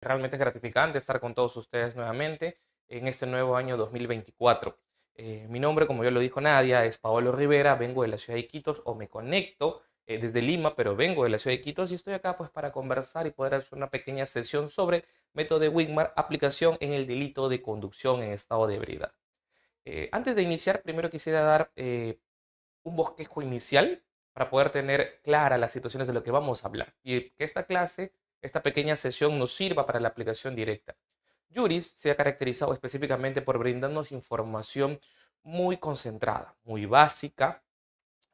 Realmente es gratificante estar con todos ustedes nuevamente en este nuevo año 2024. Mi nombre, como ya lo dijo Nadia, es Paolo Rivera, vengo de la ciudad de Iquitos o me conecto desde Lima, pero vengo de la ciudad de Iquitos y estoy acá pues para conversar y poder hacer una pequeña sesión sobre método de Wigmar, aplicación en el delito de conducción en estado de ebriedad. Antes de iniciar, primero quisiera dar un bosquejo inicial para poder tener claras las situaciones de lo que vamos a hablar y que esta clase, esta pequeña sesión nos sirva para la aplicación directa. Juris se ha caracterizado específicamente por brindarnos información muy concentrada, muy básica,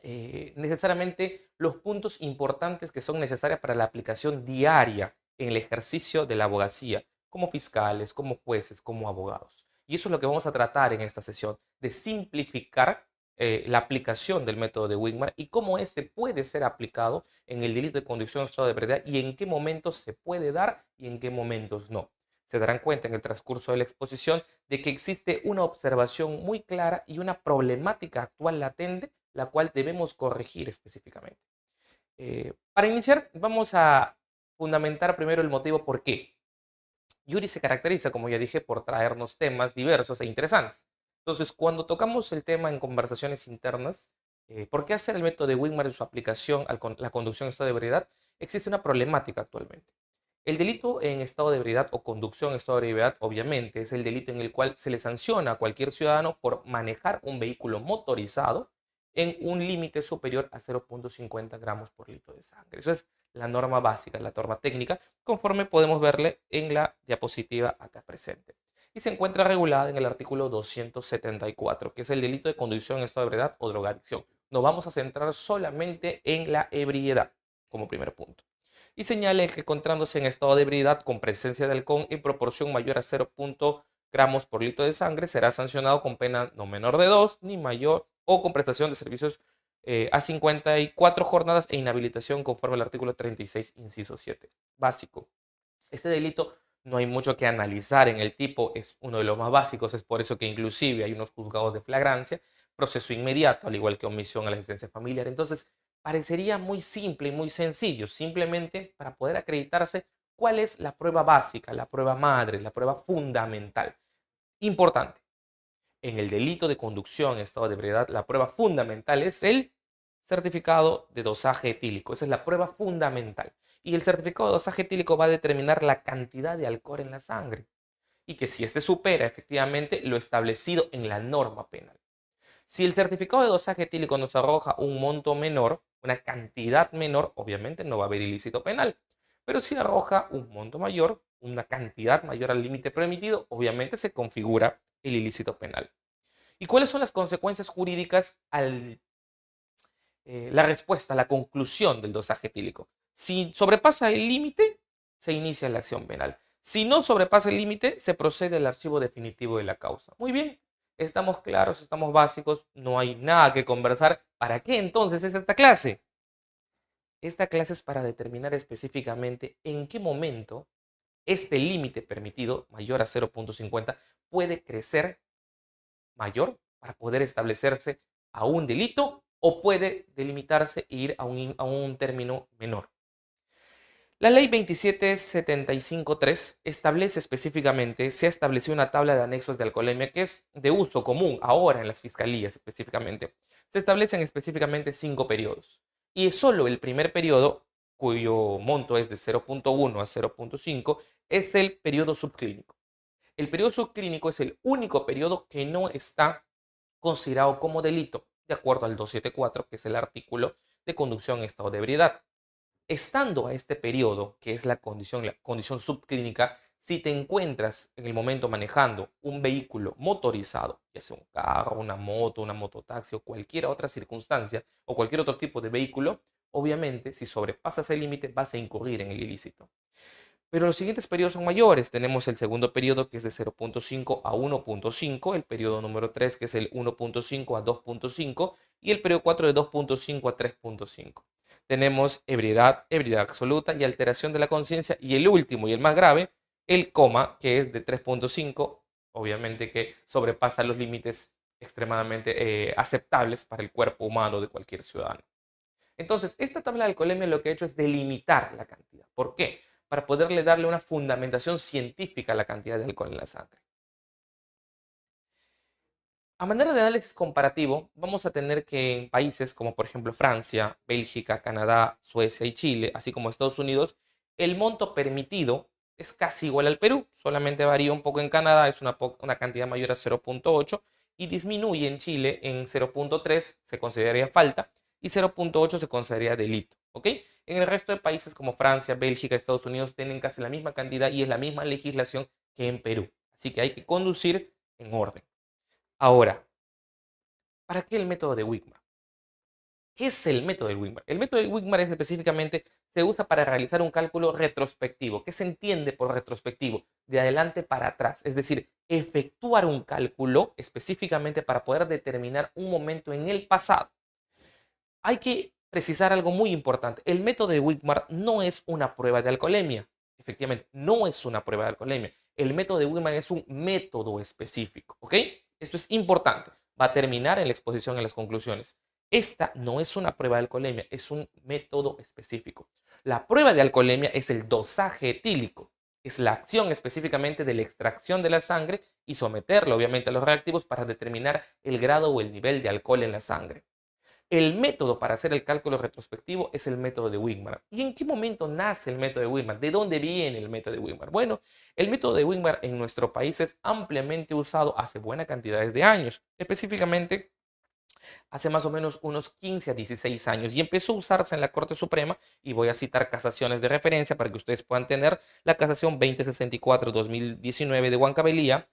necesariamente los puntos importantes que son necesarios para la aplicación diaria en el ejercicio de la abogacía, como fiscales, como jueces, como abogados. Y eso es lo que vamos a tratar en esta sesión, de simplificar la aplicación del método de Wigmar y cómo este puede ser aplicado en el delito de conducción en estado de ebriedad y en qué momentos se puede dar y en qué momentos no. Se darán cuenta en el transcurso de la exposición de que existe una observación muy clara y una problemática actual latente, la cual debemos corregir específicamente. Para iniciar, vamos a fundamentar primero el motivo por qué. Yuri se caracteriza, como ya dije, por traernos temas diversos e interesantes. Entonces, cuando tocamos el tema en conversaciones internas, ¿por qué hacer el método de Wigmar en su aplicación a la conducción en estado de ebriedad? Existe una problemática actualmente. El delito en estado de ebriedad o conducción en estado de ebriedad, obviamente, es el delito en el cual se le sanciona a cualquier ciudadano por manejar un vehículo motorizado en un límite superior a 0,50 gramos por litro de sangre. Eso es la norma básica, la norma técnica, conforme podemos verle en la diapositiva acá presente. Y se encuentra regulada en el artículo 274, que es el delito de conducción en estado de ebriedad o drogadicción. Nos vamos a centrar solamente en la ebriedad como primer punto. Y señala que encontrándose en estado de ebriedad con presencia de alcohol en proporción mayor a 0,0 gramos por litro de sangre, será sancionado con pena no menor de 2 ni mayor o con prestación de servicios a 54 jornadas e inhabilitación conforme al artículo 36, inciso 7. Básico. Este delito no hay mucho que analizar en el tipo, es uno de los más básicos, es por eso que inclusive hay unos juzgados de flagrancia, proceso inmediato, al igual que omisión a la asistencia familiar. Entonces, parecería muy simple y muy sencillo, simplemente para poder acreditarse cuál es la prueba básica, la prueba madre, la prueba fundamental. Importante, en el delito de conducción en estado de ebriedad, la prueba fundamental es el certificado de dosaje etílico. Esa es la prueba fundamental. Y el certificado de dosaje etílico va a determinar la cantidad de alcohol en la sangre. Y que si este supera efectivamente lo establecido en la norma penal. Si el certificado de dosaje etílico nos arroja un monto menor, una cantidad menor, obviamente no va a haber ilícito penal. Pero si arroja un monto mayor, una cantidad mayor al límite permitido, obviamente se configura el ilícito penal. ¿Y cuáles son las consecuencias jurídicas al la respuesta, la conclusión del dosaje etílico? Si sobrepasa el límite, se inicia la acción penal. Si no sobrepasa el límite, se procede al archivo definitivo de la causa. Muy bien, estamos claros, estamos básicos, no hay nada que conversar. ¿Para qué entonces es esta clase? Esta clase es para determinar específicamente en qué momento este límite permitido, mayor a 0,50, puede crecer mayor para poder establecerse a un delito o puede delimitarse e ir a un término menor. La ley 2775.3 establece específicamente, se ha establecido una tabla de anexos de alcoholemia que es de uso común ahora en las fiscalías específicamente. Se establecen específicamente 5 periodos y solo el primer periodo, cuyo monto es de 0,1 a 0,5, es el periodo subclínico. El periodo subclínico es el único periodo que no está considerado como delito, de acuerdo al 274, que es el artículo de conducción en estado de ebriedad. Estando a este periodo, que es la condición subclínica, si te encuentras en el momento manejando un vehículo motorizado, ya sea un carro, una mototaxi o cualquier otra circunstancia o cualquier otro tipo de vehículo, obviamente si sobrepasas el límite vas a incurrir en el ilícito. Pero los siguientes periodos son mayores. Tenemos el segundo periodo que es de 0,5 a 1,5, el periodo número 3 que es el 1,5 a 2,5 y el periodo 4 de 2,5 a 3,5. Tenemos ebriedad, ebriedad absoluta y alteración de la conciencia y el último y el más grave, el coma, que es de 3,5, obviamente que sobrepasa los límites extremadamente aceptables para el cuerpo humano de cualquier ciudadano. Entonces, esta tabla de alcoholemia lo que ha hecho es delimitar la cantidad. ¿Por qué? para poderle darle una fundamentación científica a la cantidad de alcohol en la sangre. A manera de análisis comparativo, vamos a tener que en países como por ejemplo Francia, Bélgica, Canadá, Suecia y Chile, así como Estados Unidos, el monto permitido es casi igual al Perú, solamente varía un poco en Canadá, es una cantidad mayor a 0.8 y disminuye en Chile en 0.3, se consideraría falta, y 0.8 se consideraría delito. ¿Ok? En el resto de países como Francia, Bélgica, Estados Unidos tienen casi la misma cantidad y es la misma legislación que en Perú. Así que hay que conducir en orden. Ahora, ¿para qué el método de Wigmar? ¿Qué es el método de Wigmar? El método de Wigmar es específicamente, se usa para realizar un cálculo retrospectivo. ¿Qué se entiende por retrospectivo? De adelante para atrás. Es decir, efectuar un cálculo específicamente para poder determinar un momento en el pasado. Hay que precisar algo muy importante. El método de Wigmar no es una prueba de alcoholemia. Efectivamente, no es una prueba de alcoholemia. El método de Wigmar es un método específico. ¿Ok? Esto es importante. Va a terminar en la exposición en las conclusiones. Esta no es una prueba de alcoholemia, es un método específico. La prueba de alcoholemia es el dosaje etílico. Es la acción específicamente de la extracción de la sangre y someterla obviamente a los reactivos para determinar el grado o el nivel de alcohol en la sangre. El método para hacer el cálculo retrospectivo es el método de Wigmar. ¿Y en qué momento nace el método de Wigmar? ¿De dónde viene el método de Wigmar? Bueno, el método de Wigmar en nuestro país es ampliamente usado hace buena cantidad de años, específicamente hace más o menos unos 15 a 16 años y empezó a usarse en la Corte Suprema y voy a citar casaciones de referencia para que ustedes puedan tener la casación 2064-2019 de Huancavelica,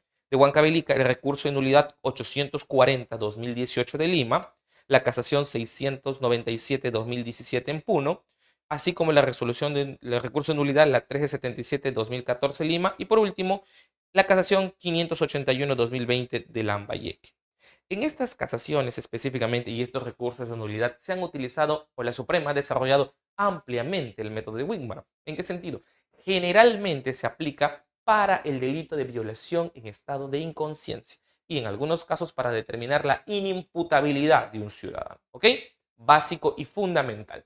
el recurso de nulidad 840-2018 de Lima, la casación 697-2017 en Puno, así como la resolución del recurso de nulidad, la 1377-2014 Lima, y por último, la casación 581-2020 de Lambayeque. En estas casaciones específicamente y estos recursos de nulidad se han utilizado o la Suprema ha desarrollado ampliamente el método de Wigmar. ¿En qué sentido? Generalmente se aplica para el delito de violación en estado de inconsciencia y en algunos casos para determinar la inimputabilidad de un ciudadano. ¿Ok? Básico y fundamental.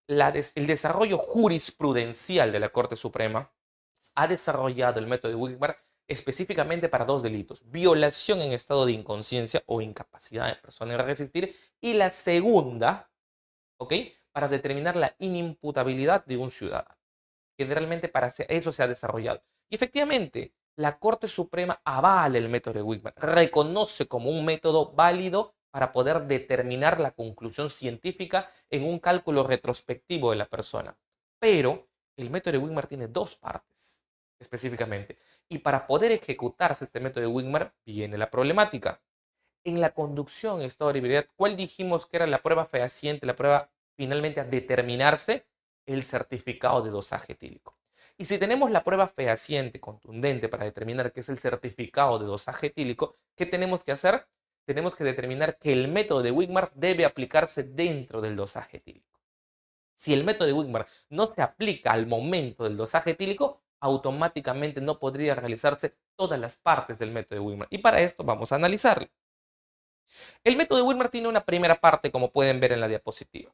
El desarrollo jurisprudencial de la Corte Suprema ha desarrollado el método de Wigmar específicamente para dos delitos: violación en estado de inconsciencia o incapacidad de persona en resistir, y la segunda, ¿ok?, para determinar la inimputabilidad de un ciudadano. Generalmente para eso se ha desarrollado. Y efectivamente, la Corte Suprema avala el método de Wigmar, reconoce como un método válido para poder determinar la conclusión científica en un cálculo retrospectivo de la persona. Pero el método de Wigmar tiene dos partes específicamente. Y para poder ejecutarse este método de Wigmar viene la problemática. En la conducción en estado de ebriedad, ¿cuál dijimos que era la prueba fehaciente, la prueba finalmente a determinarse? El certificado de dosaje etílico. Y si tenemos la prueba fehaciente, contundente, para determinar qué es el certificado de dosaje etílico, ¿qué tenemos que hacer? Tenemos que determinar que el método de Wigmar debe aplicarse dentro del dosaje etílico. Si el método de Wigmar no se aplica al momento del dosaje etílico, automáticamente no podría realizarse todas las partes del método de Wigmar. Y para esto vamos a analizarlo. El método de Wigmar tiene una primera parte, como pueden ver en la diapositiva.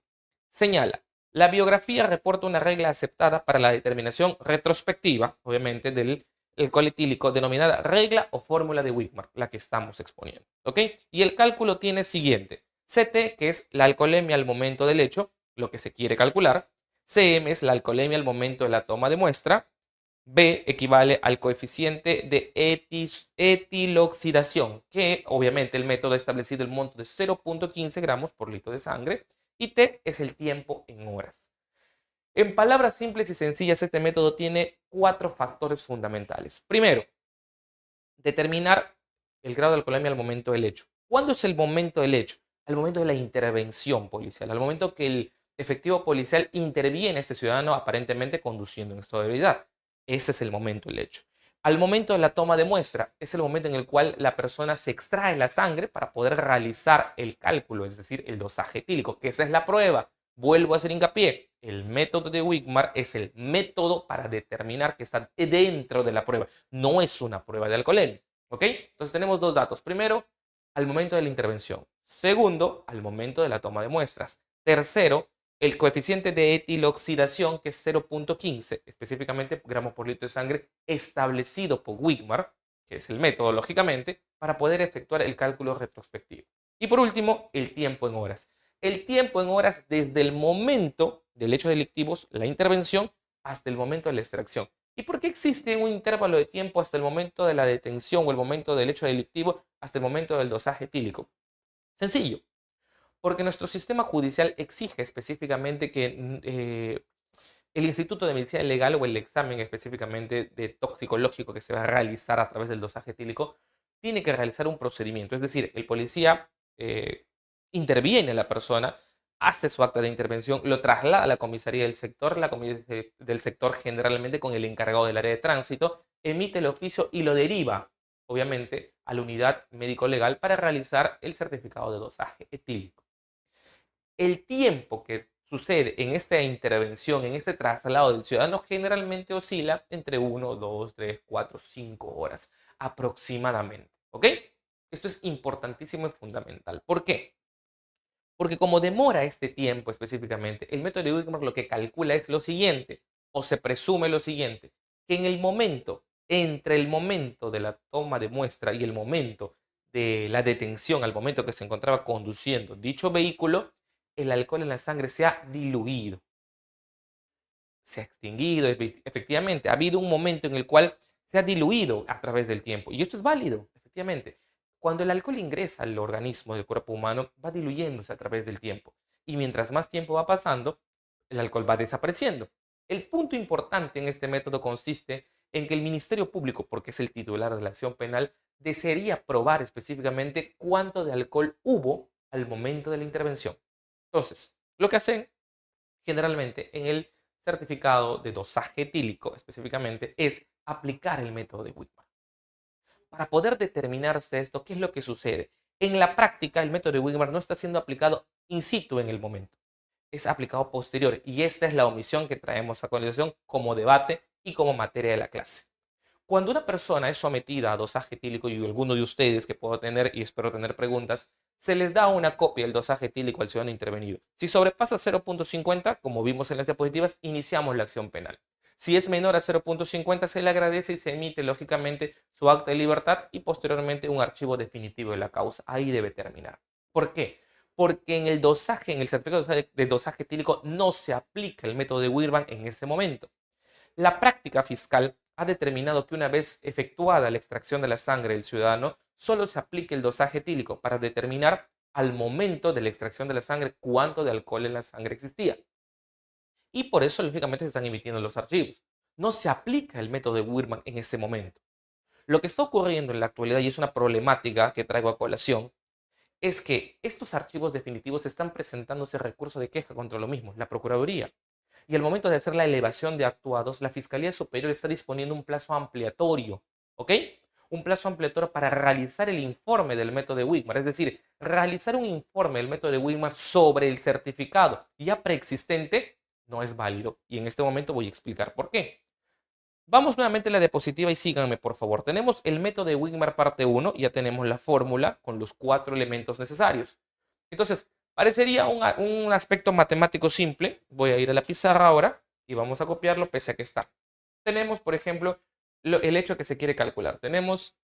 Señala: la biografía reporta una regla aceptada para la determinación retrospectiva, obviamente, del alcohol etílico, denominada regla o fórmula de Wigmar, la que estamos exponiendo. ¿Ok? Y el cálculo tiene siguiente: CT, que es la alcoholemia al momento del hecho, lo que se quiere calcular; CM es la alcoholemia al momento de la toma de muestra; B equivale al coeficiente de etiloxidación, que obviamente el método ha establecido el monto de 0.15 gramos por litro de sangre, y T es el tiempo en horas. En palabras simples y sencillas, este método tiene 4 factores fundamentales. Primero, determinar el grado de alcoholemia al momento del hecho. ¿Cuándo es el momento del hecho? Al momento de la intervención policial, al momento que el efectivo policial interviene a este ciudadano aparentemente conduciendo en estado de ebriedad. Ese es el momento del hecho. Al momento de la toma de muestra, es el momento en el cual la persona se extrae la sangre para poder realizar el cálculo, es decir, el dosaje etílico, que esa es la prueba. Vuelvo a hacer hincapié: el método de Wigmar es el método para determinar que está dentro de la prueba, no es una prueba de alcoholemia. ¿Ok? Entonces tenemos dos datos. Primero, al momento de la intervención. Segundo, al momento de la toma de muestras. Tercero, el coeficiente de etiloxidación, que es 0.15, específicamente gramos por litro de sangre, establecido por Wigmar, que es el método, lógicamente, para poder efectuar el cálculo retrospectivo. Y por último, el tiempo en horas. El tiempo en horas desde el momento del hecho delictivo, la intervención, hasta el momento de la extracción. ¿Y por qué existe un intervalo de tiempo hasta el momento de la detención o el momento del hecho delictivo hasta el momento del dosaje etílico? Sencillo, porque nuestro sistema judicial exige específicamente que el Instituto de Medicina Legal o el examen específicamente de toxicológico que se va a realizar a través del dosaje etílico tiene que realizar un procedimiento. Es decir, el policía interviene a la persona, hace su acta de intervención, lo traslada a la comisaría del sector, la comisaría del sector generalmente con el encargado del área de tránsito, emite el oficio y lo deriva, obviamente, a la unidad médico-legal para realizar el certificado de dosaje etílico. El tiempo que sucede en esta intervención, en este traslado del ciudadano, generalmente oscila entre 1, 2, 3, 4, 5 horas aproximadamente. ¿Ok? Esto es importantísimo y fundamental. ¿Por qué? Porque como demora este tiempo específicamente, el método de Wigmore lo que calcula es lo siguiente, o se presume lo siguiente, que en el momento, entre el momento de la toma de muestra y el momento de la detención, al momento que se encontraba conduciendo dicho vehículo, el alcohol en la sangre se ha diluido, se ha extinguido, efectivamente, ha habido un momento en el cual se ha diluido a través del tiempo. Y esto es válido, efectivamente. Cuando el alcohol ingresa al organismo del cuerpo humano, va diluyéndose a través del tiempo. Y mientras más tiempo va pasando, el alcohol va desapareciendo. El punto importante en este método consiste en que el Ministerio Público, porque es el titular de la acción penal, desearía probar específicamente cuánto de alcohol hubo al momento de la intervención. Entonces, lo que hacen generalmente en el certificado de dosaje etílico específicamente es aplicar el método de Wigmore. Para poder determinarse esto, ¿qué es lo que sucede? En la práctica, el método de Wigmore no está siendo aplicado in situ en el momento, es aplicado posterior y esta es la omisión que traemos a continuación como debate y como materia de la clase. Cuando una persona es sometida a dosaje etílico, y alguno de ustedes que puedo tener y espero tener preguntas, se les da una copia del dosaje etílico al ciudadano intervenido. Si sobrepasa 0.50, como vimos en las diapositivas, iniciamos la acción penal. Si es menor a 0.50, se le agradece y se emite, lógicamente, su acta de libertad y posteriormente un archivo definitivo de la causa. Ahí debe terminar. ¿Por qué? Porque en el dosaje, en el certificado de dosaje etílico, no se aplica el método de Wigmore en ese momento. La práctica fiscal ha determinado que una vez efectuada la extracción de la sangre del ciudadano, solo se aplica el dosaje etílico para determinar al momento de la extracción de la sangre cuánto de alcohol en la sangre existía. Y por eso, lógicamente, se están emitiendo los archivos. No se aplica el método de Wigmore en ese momento. Lo que está ocurriendo en la actualidad, y es una problemática que traigo a colación, es que estos archivos definitivos están presentándose recursos de queja contra lo mismo, la Procuraduría. Y al momento de hacer la elevación de actuados, la Fiscalía Superior está disponiendo un plazo ampliatorio, ¿ok? Un plazo ampliatorio para realizar el informe del método de Wigmore, es decir, realizar un informe del método de Wigmore sobre el certificado ya preexistente no es válido. Y en este momento voy a explicar por qué. Vamos nuevamente a la diapositiva y síganme, por favor. Tenemos el método de Wigmore parte 1, ya tenemos la fórmula con los 4 elementos necesarios. Entonces, parecería un aspecto matemático simple. Voy a ir a la pizarra ahora y vamos a copiarlo pese a que está. Tenemos, por ejemplo, el hecho que se quiere calcular. Tenemos,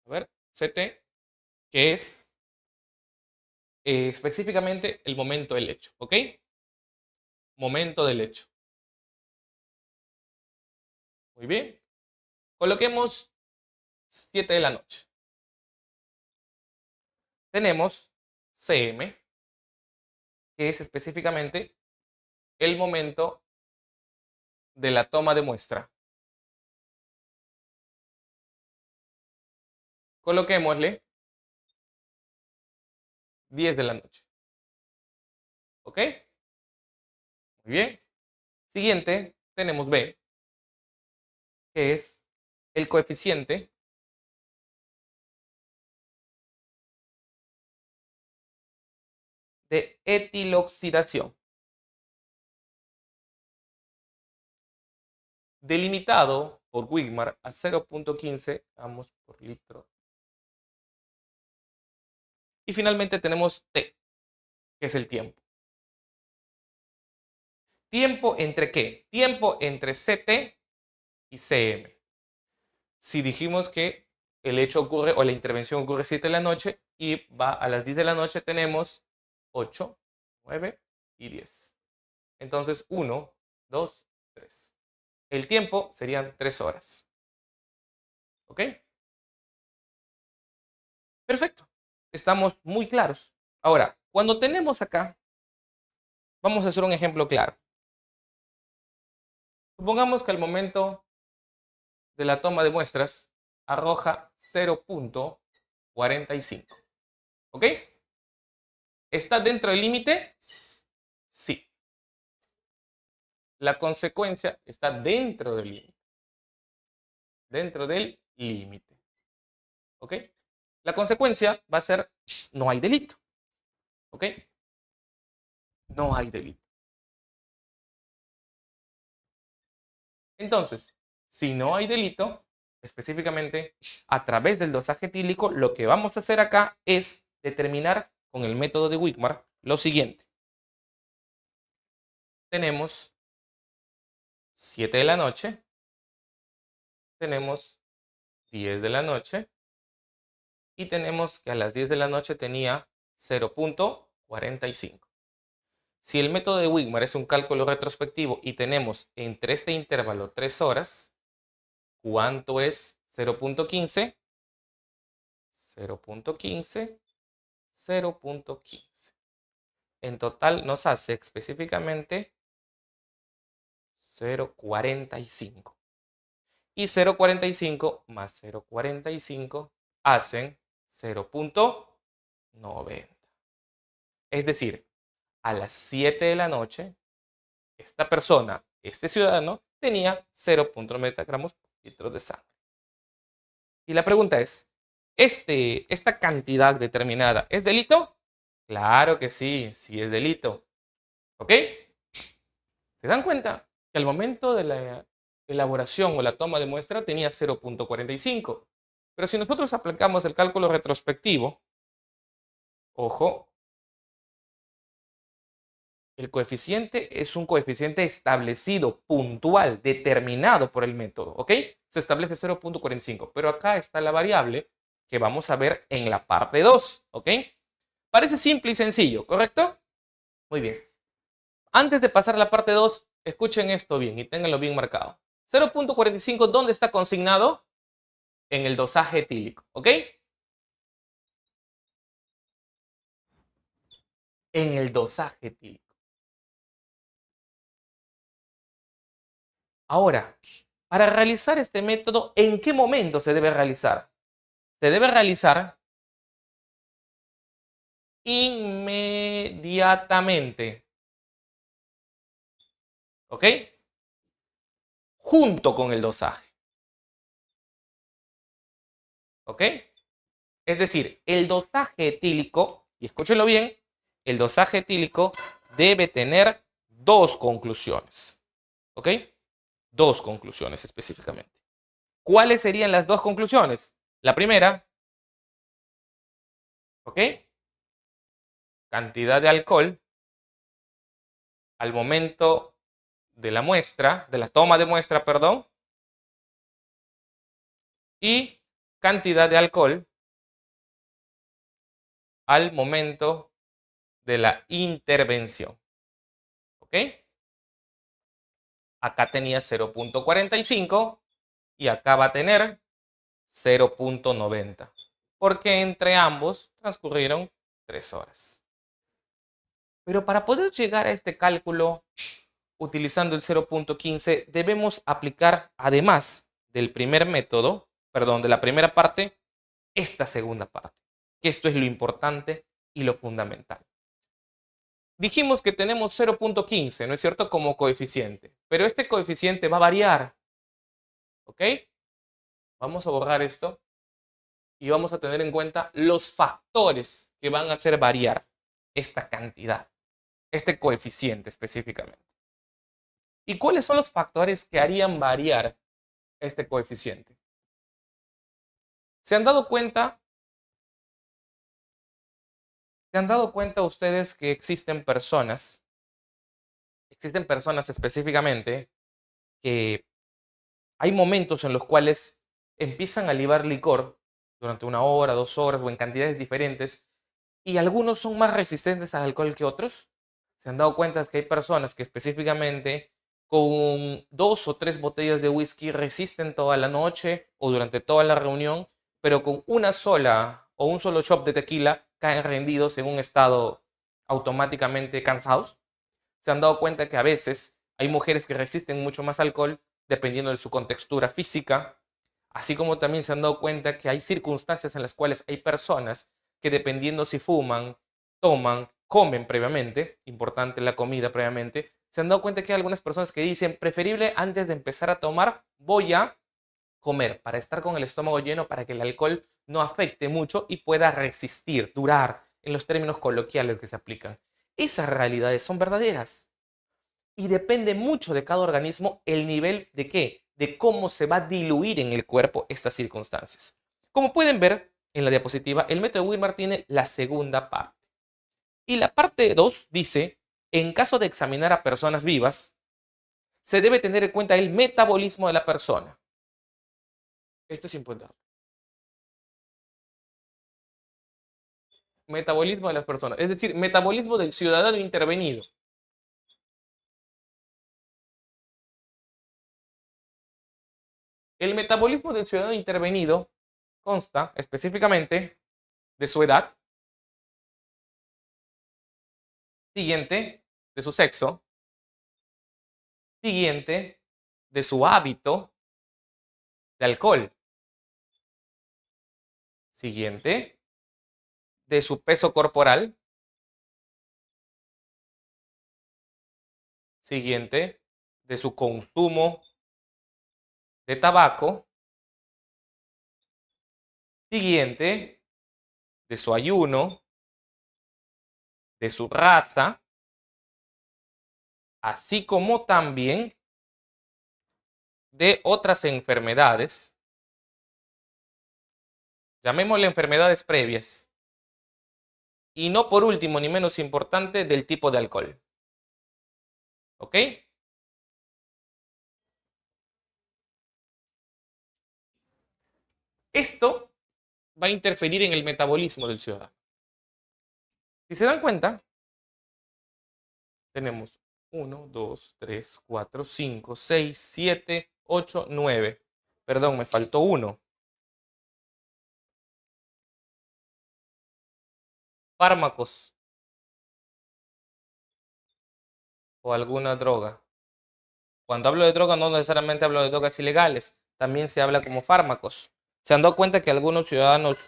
a ver, CT, que es específicamente el momento del hecho, ¿ok? Momento del hecho. Muy bien. Coloquemos 7 de la noche. Tenemos CM, que es específicamente el momento de la toma de muestra. Coloquémosle 10 de la noche. ¿Ok? Muy bien. Siguiente, tenemos B, que es el coeficiente de etiloxidación, delimitado por Wigmore a 0.15 gramos por litro. Y finalmente tenemos T, que es el tiempo. ¿Tiempo entre qué? Tiempo entre CT y CM. Si dijimos que el hecho ocurre o la intervención ocurre a 7 de la noche y va a las 10 de la noche, tenemos 8, 9 y 10. Entonces 1, 2, 3. El tiempo serían 3 horas. ¿Ok? Perfecto. Estamos muy claros. Ahora, cuando tenemos acá, vamos a hacer un ejemplo claro. Supongamos que al momento de la toma de muestras arroja 0.45. ¿Ok? ¿Está dentro del límite? Sí. La consecuencia está dentro del límite. Dentro del límite. ¿Ok? La consecuencia va a ser no hay delito. ¿Ok? No hay delito. Entonces, si no hay delito, específicamente a través del dosaje etílico, lo que vamos a hacer acá es determinar con el método de Wigmar lo siguiente. Tenemos 7 de la noche, tenemos 10 de la noche y tenemos que a las 10 de la noche tenía 0.45. Si el método de Wigmar es un cálculo retrospectivo y tenemos entre este intervalo 3 horas, ¿cuánto es 0.15? 0.15, 0.15. En total nos hace específicamente 0.45. Y 0.45 más 0.45 hacen 0.90. Es decir, a las 7 de la noche, esta persona, este ciudadano, tenía 0.90 gramos por litro de sangre. Y la pregunta es, ¿esta cantidad determinada es delito? Claro que sí, sí es delito. ¿Ok? ¿Se dan cuenta? Que al momento de la elaboración o la toma de muestra tenía 0.45. Pero si nosotros aplicamos el cálculo retrospectivo, ojo, el coeficiente es un coeficiente establecido, puntual, determinado por el método, ¿ok? Se establece 0.45, pero acá está la variable que vamos a ver en la parte 2, ¿ok? Parece simple y sencillo, ¿correcto? Muy bien. Antes de pasar a la parte 2, escuchen esto bien y ténganlo bien marcado. 0.45, ¿dónde está consignado? En el dosaje etílico, ¿ok? En el dosaje etílico. Ahora, para realizar este método, ¿en qué momento se debe realizar? Se debe realizar inmediatamente, ¿ok? Junto con el dosaje, ¿ok? Es decir, el dosaje etílico, y escúchenlo bien, el dosaje etílico debe tener dos conclusiones, ¿ok? Dos conclusiones específicamente. ¿Cuáles serían las dos conclusiones? La primera, ¿ok? Cantidad de alcohol al momento de la muestra, de la toma de muestra, perdón, y cantidad de alcohol al momento de la intervención. ¿Ok? Acá tenía 0.45 y acá va a tener 0.90, porque entre ambos transcurrieron 3 horas. Pero para poder llegar a este cálculo utilizando el 0.15, debemos aplicar, además del primer método, perdón, de la primera parte, esta segunda parte, que esto es lo importante y lo fundamental. Dijimos que tenemos 0.15, ¿no es cierto?, como coeficiente, pero este coeficiente va a variar, ¿ok? Vamos a borrar esto y vamos a tener en cuenta los factores que van a hacer variar esta cantidad, este coeficiente específicamente. ¿Y cuáles son los factores que harían variar este coeficiente? ¿Se han dado cuenta? ¿Se han dado cuenta ustedes que existen personas existen personas específicamente que hay momentos en los cuales empiezan a libar licor durante 1 hora, 2 horas o en cantidades diferentes y algunos son más resistentes al alcohol que otros. Se han dado cuenta que hay personas que específicamente con 2 o 3 botellas de whisky resisten toda la noche o durante toda la reunión, pero con una sola o un solo shot de tequila caen rendidos en un estado automáticamente cansados. Se han dado cuenta que a veces hay mujeres que resisten mucho más alcohol dependiendo de su contextura física, así como también se han dado cuenta que hay circunstancias en las cuales hay personas que dependiendo si fuman, toman, comen previamente, importante la comida previamente, se han dado cuenta que hay algunas personas que dicen, preferible antes de empezar a tomar, voy a comer para estar con el estómago lleno para que el alcohol no afecte mucho y pueda resistir, durar, en los términos coloquiales que se aplican. Esas realidades son verdaderas y depende mucho de cada organismo el nivel de qué, de cómo se va a diluir en el cuerpo estas circunstancias. Como pueden ver en la diapositiva, el método de Wilmar tiene la segunda parte. Y la parte 2 dice, en caso de examinar a personas vivas, se debe tener en cuenta el metabolismo de la persona. Esto es importante. Metabolismo de las personas, es decir, metabolismo del ciudadano intervenido. El metabolismo del ciudadano intervenido consta específicamente de su edad, siguiente, de su sexo, siguiente, de su hábito de alcohol, siguiente, de su peso corporal, siguiente, de su consumo de tabaco, siguiente, de su ayuno, de su raza, así como también de otras enfermedades, llamémosle enfermedades previas, y no por último ni menos importante del tipo de alcohol. ¿Ok? Esto va a interferir en el metabolismo del ciudadano. Si se dan cuenta, tenemos 1, 2, 3, 4, 5, 6, 7, 8, 9. Perdón, me faltó uno. Fármacos o alguna droga. Cuando hablo de droga no necesariamente hablo de drogas ilegales, también se habla como fármacos. Se han dado cuenta que algunos ciudadanos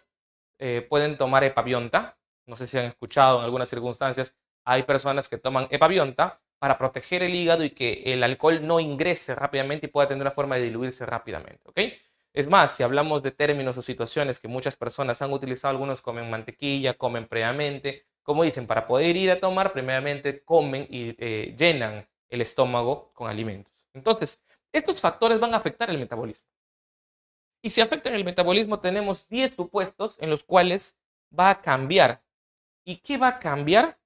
pueden tomar epavionta. No sé si han escuchado en algunas circunstancias, hay personas que toman epavionta para proteger el hígado y que el alcohol no ingrese rápidamente y pueda tener una forma de diluirse rápidamente. ¿Ok? Es más, si hablamos de términos o situaciones que muchas personas han utilizado, algunos comen mantequilla, comen previamente, como dicen, para poder ir a tomar, previamente comen y llenan el estómago con alimentos. Entonces, estos factores van a afectar el metabolismo. Y si afectan el metabolismo, tenemos 10 supuestos en los cuales va a cambiar. ¿Y qué va a cambiar?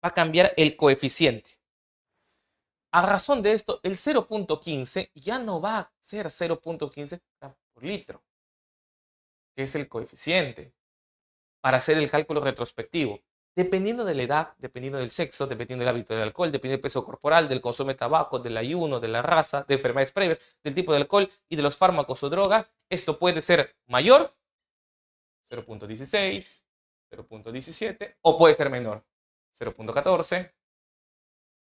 Va a cambiar el coeficiente. A razón de esto, el 0.15 ya no va a ser 0.15 gramos por litro, que es el coeficiente, para hacer el cálculo retrospectivo. Dependiendo de la edad, dependiendo del sexo, dependiendo del hábito del alcohol, dependiendo del peso corporal, del consumo de tabaco, del ayuno, de la raza, de enfermedades previas, del tipo de alcohol y de los fármacos o drogas, esto puede ser mayor, 0.16, 0.17, o puede ser menor, 0.14,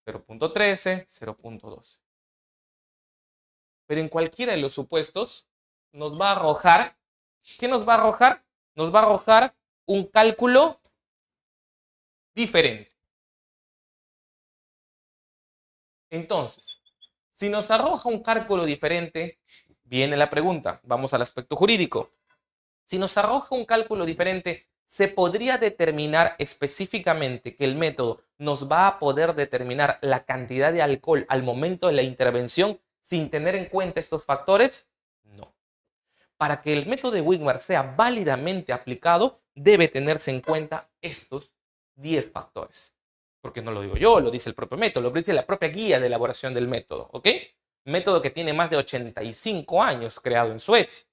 0.13, 0.12. Pero en cualquiera de los supuestos nos va a arrojar, ¿qué nos va a arrojar? Nos va a arrojar un cálculo diferente. Entonces, si nos arroja un cálculo diferente, viene la pregunta, vamos al aspecto jurídico. Si nos arroja un cálculo diferente, ¿se podría determinar específicamente que el método nos va a poder determinar la cantidad de alcohol al momento de la intervención sin tener en cuenta estos factores? No. Para que el método de Wigmar sea válidamente aplicado, debe tenerse en cuenta estos 10 factores. porque no lo digo yo, lo dice el propio método, lo dice la propia guía de elaboración del método, ¿ok? Método que tiene más de 85 años creado en Suecia.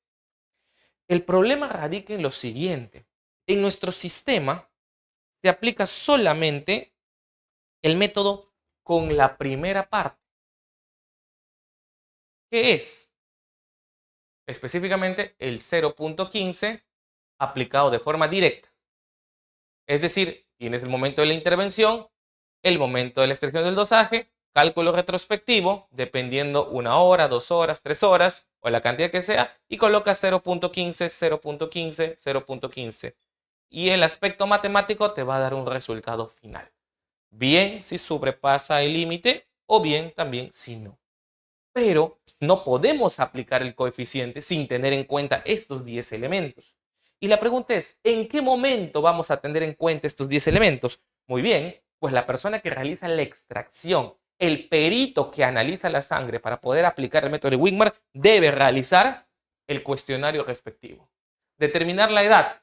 El problema radica en lo siguiente. En nuestro sistema se aplica solamente el método con la primera parte, que es específicamente el 0.15 aplicado de forma directa. Es decir, tienes el momento de la intervención, el momento de la extracción del dosaje, cálculo retrospectivo, dependiendo 1 hora, 2 horas, 3 horas o la cantidad que sea, y colocas 0.15, 0.15, 0.15. Y el aspecto matemático te va a dar un resultado final. Bien si sobrepasa el límite o bien también si no. Pero no podemos aplicar el coeficiente sin tener en cuenta estos 10 elementos. Y la pregunta es, ¿en qué momento vamos a tener en cuenta estos 10 elementos? Muy bien, pues la persona que realiza la extracción, el perito que analiza la sangre para poder aplicar el método de Wigmar, debe realizar el cuestionario respectivo. Determinar la edad,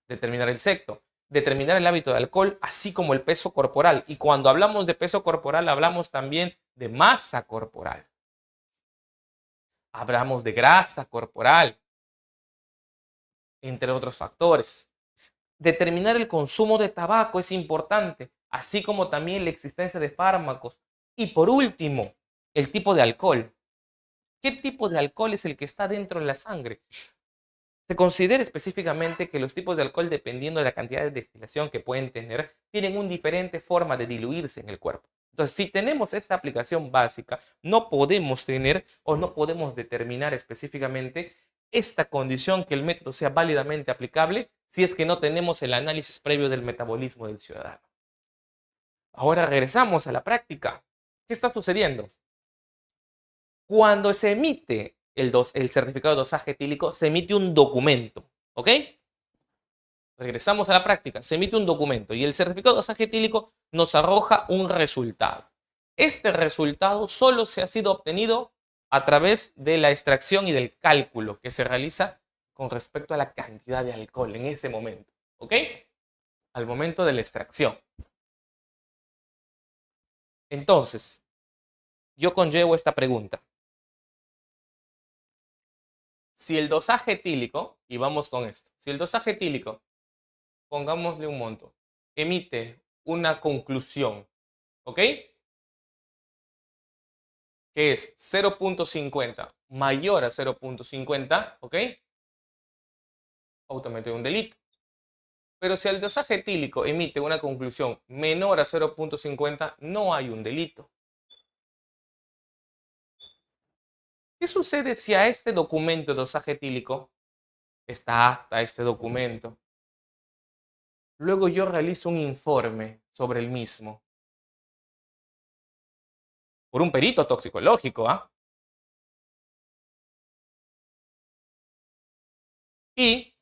determinar el sexo, determinar el hábito de alcohol, así como el peso corporal. Y cuando hablamos de peso corporal, hablamos también de masa corporal. Hablamos de grasa corporal, entre otros factores. Determinar el consumo de tabaco es importante, así como también la existencia de fármacos. Y por último, el tipo de alcohol. ¿Qué tipo de alcohol es el que está dentro de la sangre? Se considera específicamente que los tipos de alcohol, dependiendo de la cantidad de destilación que pueden tener, tienen una diferente forma de diluirse en el cuerpo. Entonces, si tenemos esta aplicación básica, no podemos tener o no podemos determinar específicamente esta condición que el método sea válidamente aplicable si es que no tenemos el análisis previo del metabolismo del ciudadano. Ahora regresamos a la práctica. ¿Qué está sucediendo? Cuando se emite el certificado de dosaje etílico, se emite un documento, ¿ok? Regresamos a la práctica, se emite un documento y el certificado de dosaje etílico nos arroja un resultado. Este resultado solo se ha sido obtenido a través de la extracción y del cálculo que se realiza con respecto a la cantidad de alcohol en ese momento, ¿ok? Al momento de la extracción. Entonces, yo conllevo esta pregunta. Si el dosaje etílico, y vamos con esto, si el dosaje etílico, pongámosle un monto, emite una conclusión, ¿ok? Que es 0.50 mayor a 0.50, ¿ok? Automáticamente un delito. Pero si el dosaje etílico emite una conclusión menor a 0.50, no hay un delito. ¿Qué sucede si a este documento de dosaje etílico, esta acta, este documento, luego yo realizo un informe sobre el mismo? Por un perito toxicológico, ¿ah? Y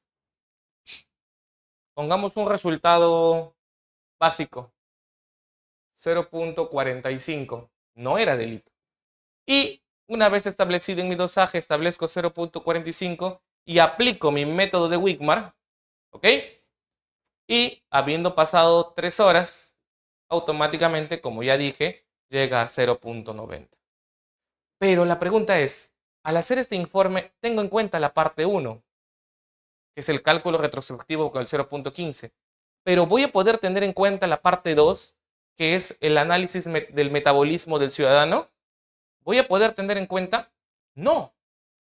pongamos un resultado básico, 0.45, no era delito. Y una vez establecido en mi dosaje, establezco 0.45 y aplico mi método de Wigmar, ¿ok? Y habiendo pasado 3 horas, automáticamente, como ya dije, llega a 0.90. Pero la pregunta es, al hacer este informe, tengo en cuenta la parte 1, que es el cálculo retrospectivo con el 0.15, pero voy a poder tener en cuenta la parte 2, que es el análisis del metabolismo del ciudadano. ¿Voy a poder tener en cuenta? No.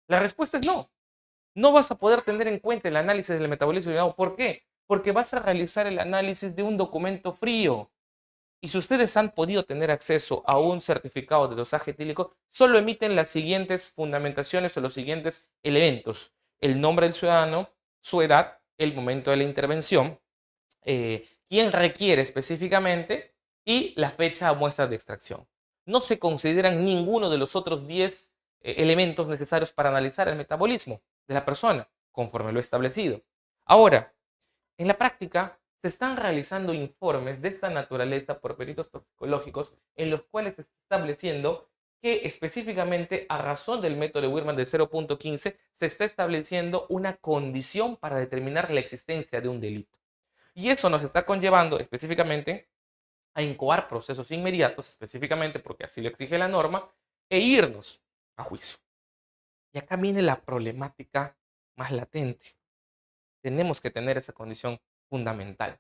La respuesta es no. No vas a poder tener en cuenta el análisis del metabolismo del ciudadano. ¿Por qué? Porque vas a realizar el análisis de un documento frío. Y si ustedes han podido tener acceso a un certificado de dosaje etílico, solo emiten las siguientes fundamentaciones o los siguientes elementos: el nombre del ciudadano, su edad, el momento de la intervención, quién requiere específicamente y la fecha o muestras de extracción. No se consideran ninguno de los otros 10 elementos necesarios para analizar el metabolismo de la persona, conforme lo establecido. Ahora, en la práctica, se están realizando informes de esta naturaleza por peritos toxicológicos en los cuales se está estableciendo que específicamente a razón del método de Wigmar de 0.15 se está estableciendo una condición para determinar la existencia de un delito. Y eso nos está conllevando específicamente a incoar procesos inmediatos, específicamente porque así lo exige la norma, e irnos a juicio. Y acá viene la problemática más latente. Tenemos que tener esa condición fundamental.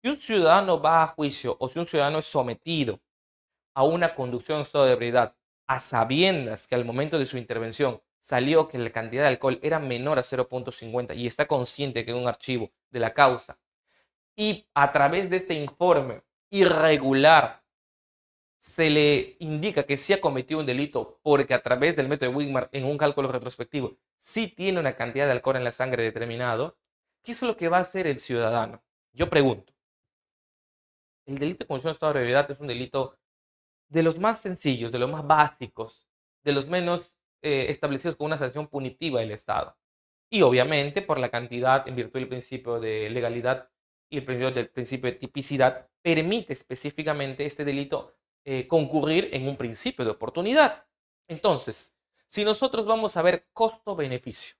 Si un ciudadano va a juicio o si un ciudadano es sometido a una conducción en estado de ebriedad, a sabiendas que al momento de su intervención salió que la cantidad de alcohol era menor a 0.50 y está consciente que en un archivo de la causa y a través de ese informe irregular se le indica que sí ha cometido un delito porque a través del método de Wigmar en un cálculo retrospectivo sí tiene una cantidad de alcohol en la sangre determinado, ¿qué es lo que va a hacer el ciudadano? Yo pregunto, el delito de conducción en estado de ebriedad es un delito de los más sencillos, de los más básicos, de los menos establecidos con una sanción punitiva del Estado. Y obviamente por la cantidad, en virtud del principio de legalidad y el principio de tipicidad, permite específicamente este delito concurrir en un principio de oportunidad. Entonces, si nosotros vamos a ver costo-beneficio,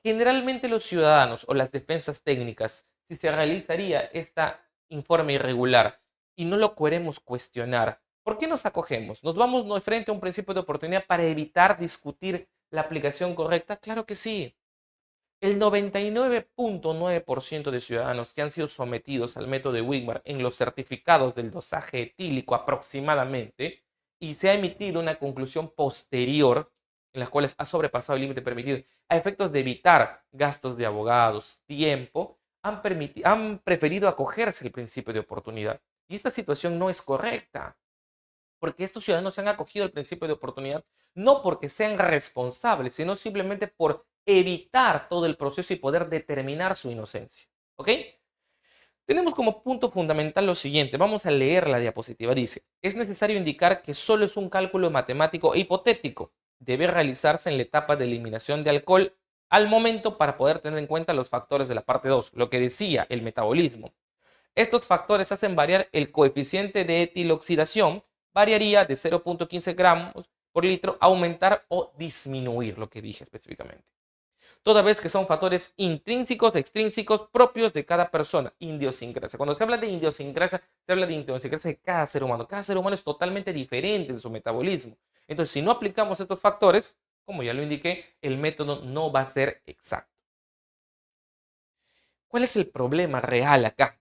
generalmente los ciudadanos o las defensas técnicas, si se realizaría este informe irregular y no lo queremos cuestionar, ¿por qué nos acogemos? ¿Nos vamos de frente a un principio de oportunidad para evitar discutir la aplicación correcta? Claro que sí. El 99.9% de ciudadanos que han sido sometidos al método de Wigmar en los certificados del dosaje etílico aproximadamente y se ha emitido una conclusión posterior en las cuales ha sobrepasado el límite permitido a efectos de evitar gastos de abogados, tiempo, han preferido acogerse al principio de oportunidad. Y esta situación no es correcta, porque estos ciudadanos se han acogido al principio de oportunidad no porque sean responsables, sino simplemente por evitar todo el proceso y poder determinar su inocencia. ¿Ok? Tenemos como punto fundamental lo siguiente. Vamos a leer la diapositiva. Dice, es necesario indicar que solo es un cálculo matemático e hipotético. Debe realizarse en la etapa de eliminación de alcohol al momento para poder tener en cuenta los factores de la parte 2, lo que decía el metabolismo. Estos factores hacen variar el coeficiente de etiloxidación, variaría de 0.15 gramos por litro, aumentar o disminuir, lo que dije específicamente. Toda vez que son factores intrínsecos, extrínsecos, propios de cada persona, idiosincrasia. Cuando se habla de idiosincrasia, se habla de idiosincrasia de cada ser humano. Cada ser humano es totalmente diferente en su metabolismo. Entonces, si no aplicamos estos factores, como ya lo indiqué, el método no va a ser exacto. ¿Cuál es el problema real acá?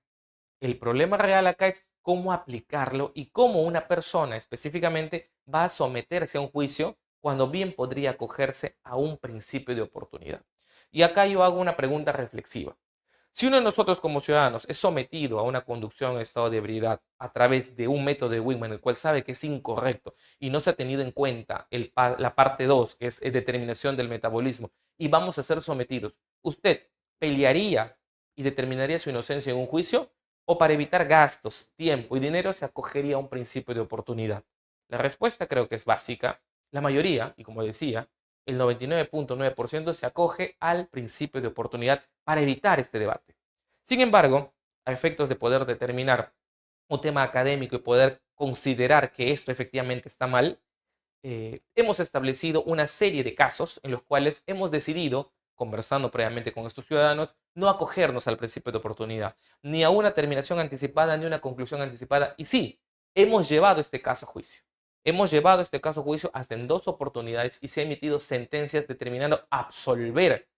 El problema real acá es cómo aplicarlo y cómo una persona específicamente va a someterse a un juicio cuando bien podría acogerse a un principio de oportunidad. Y acá yo hago una pregunta reflexiva. Si uno de nosotros como ciudadanos es sometido a una conducción en estado de ebriedad a través de un método de Wigmar, el cual sabe que es incorrecto y no se ha tenido en cuenta la parte 2, que es determinación del metabolismo, y vamos a ser sometidos, ¿usted pelearía y determinaría su inocencia en un juicio? ¿O para evitar gastos, tiempo y dinero se acogería a un principio de oportunidad? La respuesta creo que es básica. La mayoría, y como decía, el 99.9% se acoge al principio de oportunidad para evitar este debate. Sin embargo, a efectos de poder determinar un tema académico y poder considerar que esto efectivamente está mal, hemos establecido una serie de casos en los cuales hemos decidido, conversando previamente con estos ciudadanos, no acogernos al principio de oportunidad, ni a una terminación anticipada, ni a una conclusión anticipada. Y sí, hemos llevado este caso a juicio. Hemos llevado este caso a juicio hasta en 2 oportunidades y se han emitido sentencias determinando absolver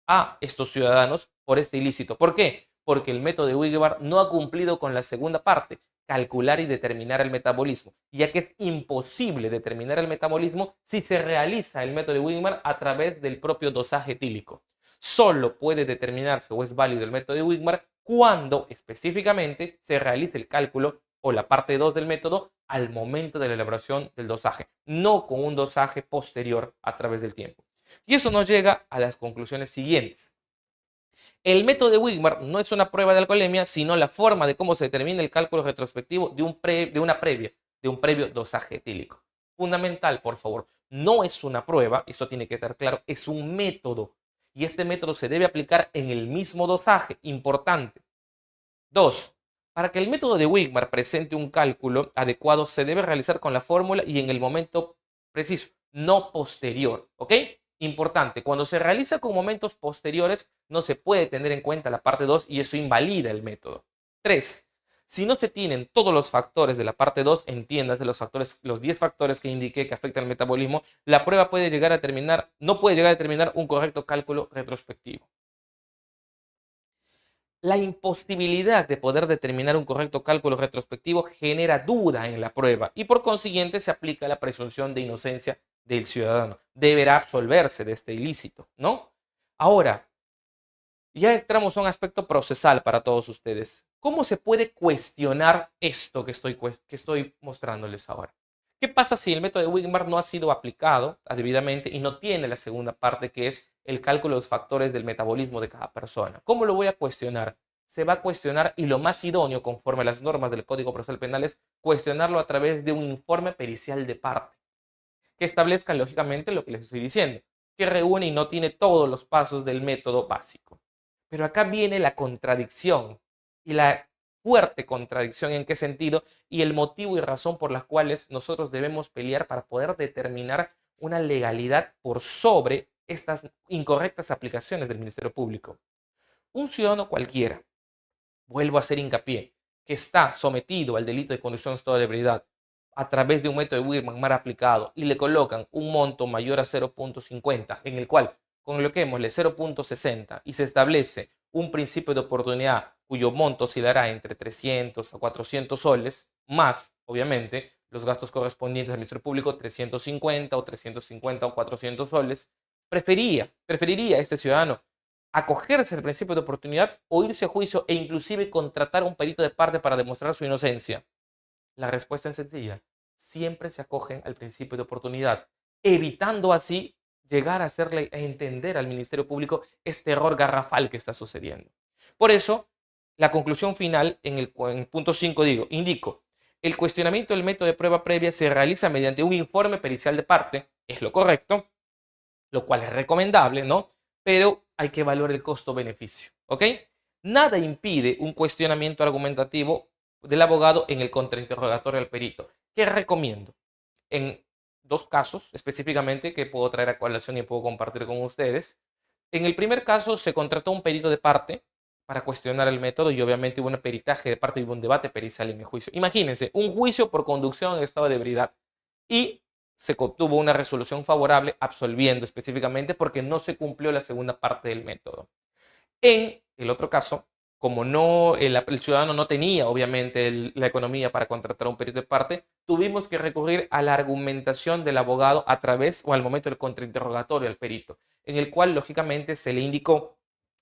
a estos ciudadanos por este ilícito. ¿Por qué? Porque el método de Wigmar no ha cumplido con la segunda parte, calcular y determinar el metabolismo, ya que es imposible determinar el metabolismo si se realiza el método de Wigmar a través del propio dosaje etílico. Solo puede determinarse o es válido el método de Wigmar cuando específicamente se realice el cálculo o la parte 2 del método al momento de la elaboración del dosaje, no con un dosaje posterior a través del tiempo. Y eso nos llega a las conclusiones siguientes. El método de Wigmar no es una prueba de alcoholemia, sino la forma de cómo se determina el cálculo retrospectivo de un previo dosaje etílico. Fundamental, por favor, no es una prueba, eso tiene que estar claro, es un método. Y este método se debe aplicar en el mismo dosaje, importante. 2. Para que el método de Wigmar presente un cálculo adecuado, se debe realizar con la fórmula y en el momento preciso, no posterior, ¿ok? Importante, cuando se realiza con momentos posteriores, no se puede tener en cuenta la parte 2 y eso invalida el método. 3. Si no se tienen todos los factores de la parte 2, entiéndase los 10 factores que indiqué que afectan al metabolismo, la prueba no puede llegar a determinar un correcto cálculo retrospectivo. La imposibilidad de poder determinar un correcto cálculo retrospectivo genera duda en la prueba y por consiguiente se aplica la presunción de inocencia del ciudadano. Deberá absolverse de este ilícito, ¿no? Ahora, ya entramos a un aspecto procesal para todos ustedes. ¿Cómo se puede cuestionar esto que estoy mostrándoles ahora? ¿Qué pasa si el método de Wigmar no ha sido aplicado debidamente y no tiene la segunda parte, que es el cálculo de los factores del metabolismo de cada persona? ¿Cómo lo voy a cuestionar? Se va a cuestionar, y lo más idóneo conforme a las normas del Código Procesal Penal es cuestionarlo a través de un informe pericial de parte, que establezca lógicamente lo que les estoy diciendo, que reúne y no tiene todos los pasos del método básico. Pero acá viene la contradicción, y la fuerte contradicción. ¿En qué sentido? Y el motivo y razón por las cuales nosotros debemos pelear para poder determinar una legalidad por sobre estas incorrectas aplicaciones del Ministerio Público. Un ciudadano cualquiera, vuelvo a hacer hincapié, que está sometido al delito de conducción en estado de ebriedad a través de un método de Wigmar mal aplicado y le colocan un monto mayor a 0.50, en el cual coloquémosle 0.60 y se establece un principio de oportunidad cuyo monto oscilará entre 300 a 400 soles, más, obviamente, los gastos correspondientes al Ministerio Público, 350 o 350 o 400 soles, preferiría este ciudadano acogerse al principio de oportunidad o irse a juicio e inclusive contratar a un perito de parte para demostrar su inocencia? La respuesta es sencilla. Siempre se acogen al principio de oportunidad, evitando así llegar a hacerle entender al Ministerio Público este error garrafal que está sucediendo. Por eso, la conclusión final en el punto 5 indico, el cuestionamiento del método de prueba previa se realiza mediante un informe pericial de parte, es lo correcto, lo cual es recomendable, ¿no? Pero hay que evaluar el costo-beneficio, ¿ok? Nada impide un cuestionamiento argumentativo del abogado en el contrainterrogatorio al perito. ¿Qué recomiendo? En dos casos específicamente que puedo traer a colación y puedo compartir con ustedes. En el primer caso se contrató un perito de parte para cuestionar el método y obviamente hubo un peritaje de parte y hubo un debate pericial en el juicio. Imagínense, un juicio por conducción en estado de ebriedad y se obtuvo una resolución favorable absolviendo específicamente porque no se cumplió la segunda parte del método. En el otro caso, como el ciudadano no tenía obviamente la economía para contratar a un perito de parte, tuvimos que recurrir a la argumentación del abogado a través o al momento del contrainterrogatorio al perito, en el cual lógicamente se le indicó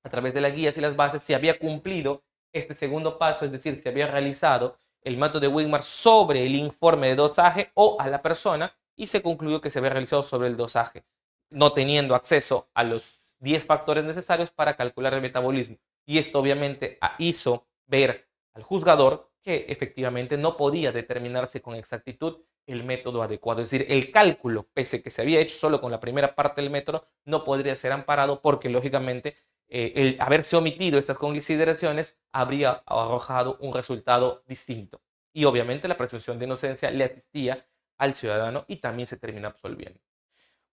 a través de las guías y las bases si había cumplido este segundo paso, es decir, si había realizado el método de Wigmar sobre el informe de dosaje o a la persona, y se concluyó que se había realizado sobre el dosaje, no teniendo acceso a los 10 factores necesarios para calcular el metabolismo. Y esto obviamente hizo ver al juzgador que efectivamente no podía determinarse con exactitud el método adecuado. Es decir, el cálculo, pese que se había hecho solo con la primera parte del método, no podría ser amparado porque lógicamente el haberse omitido estas consideraciones habría arrojado un resultado distinto. Y obviamente la presunción de inocencia le asistía al ciudadano y también se termina absolviendo.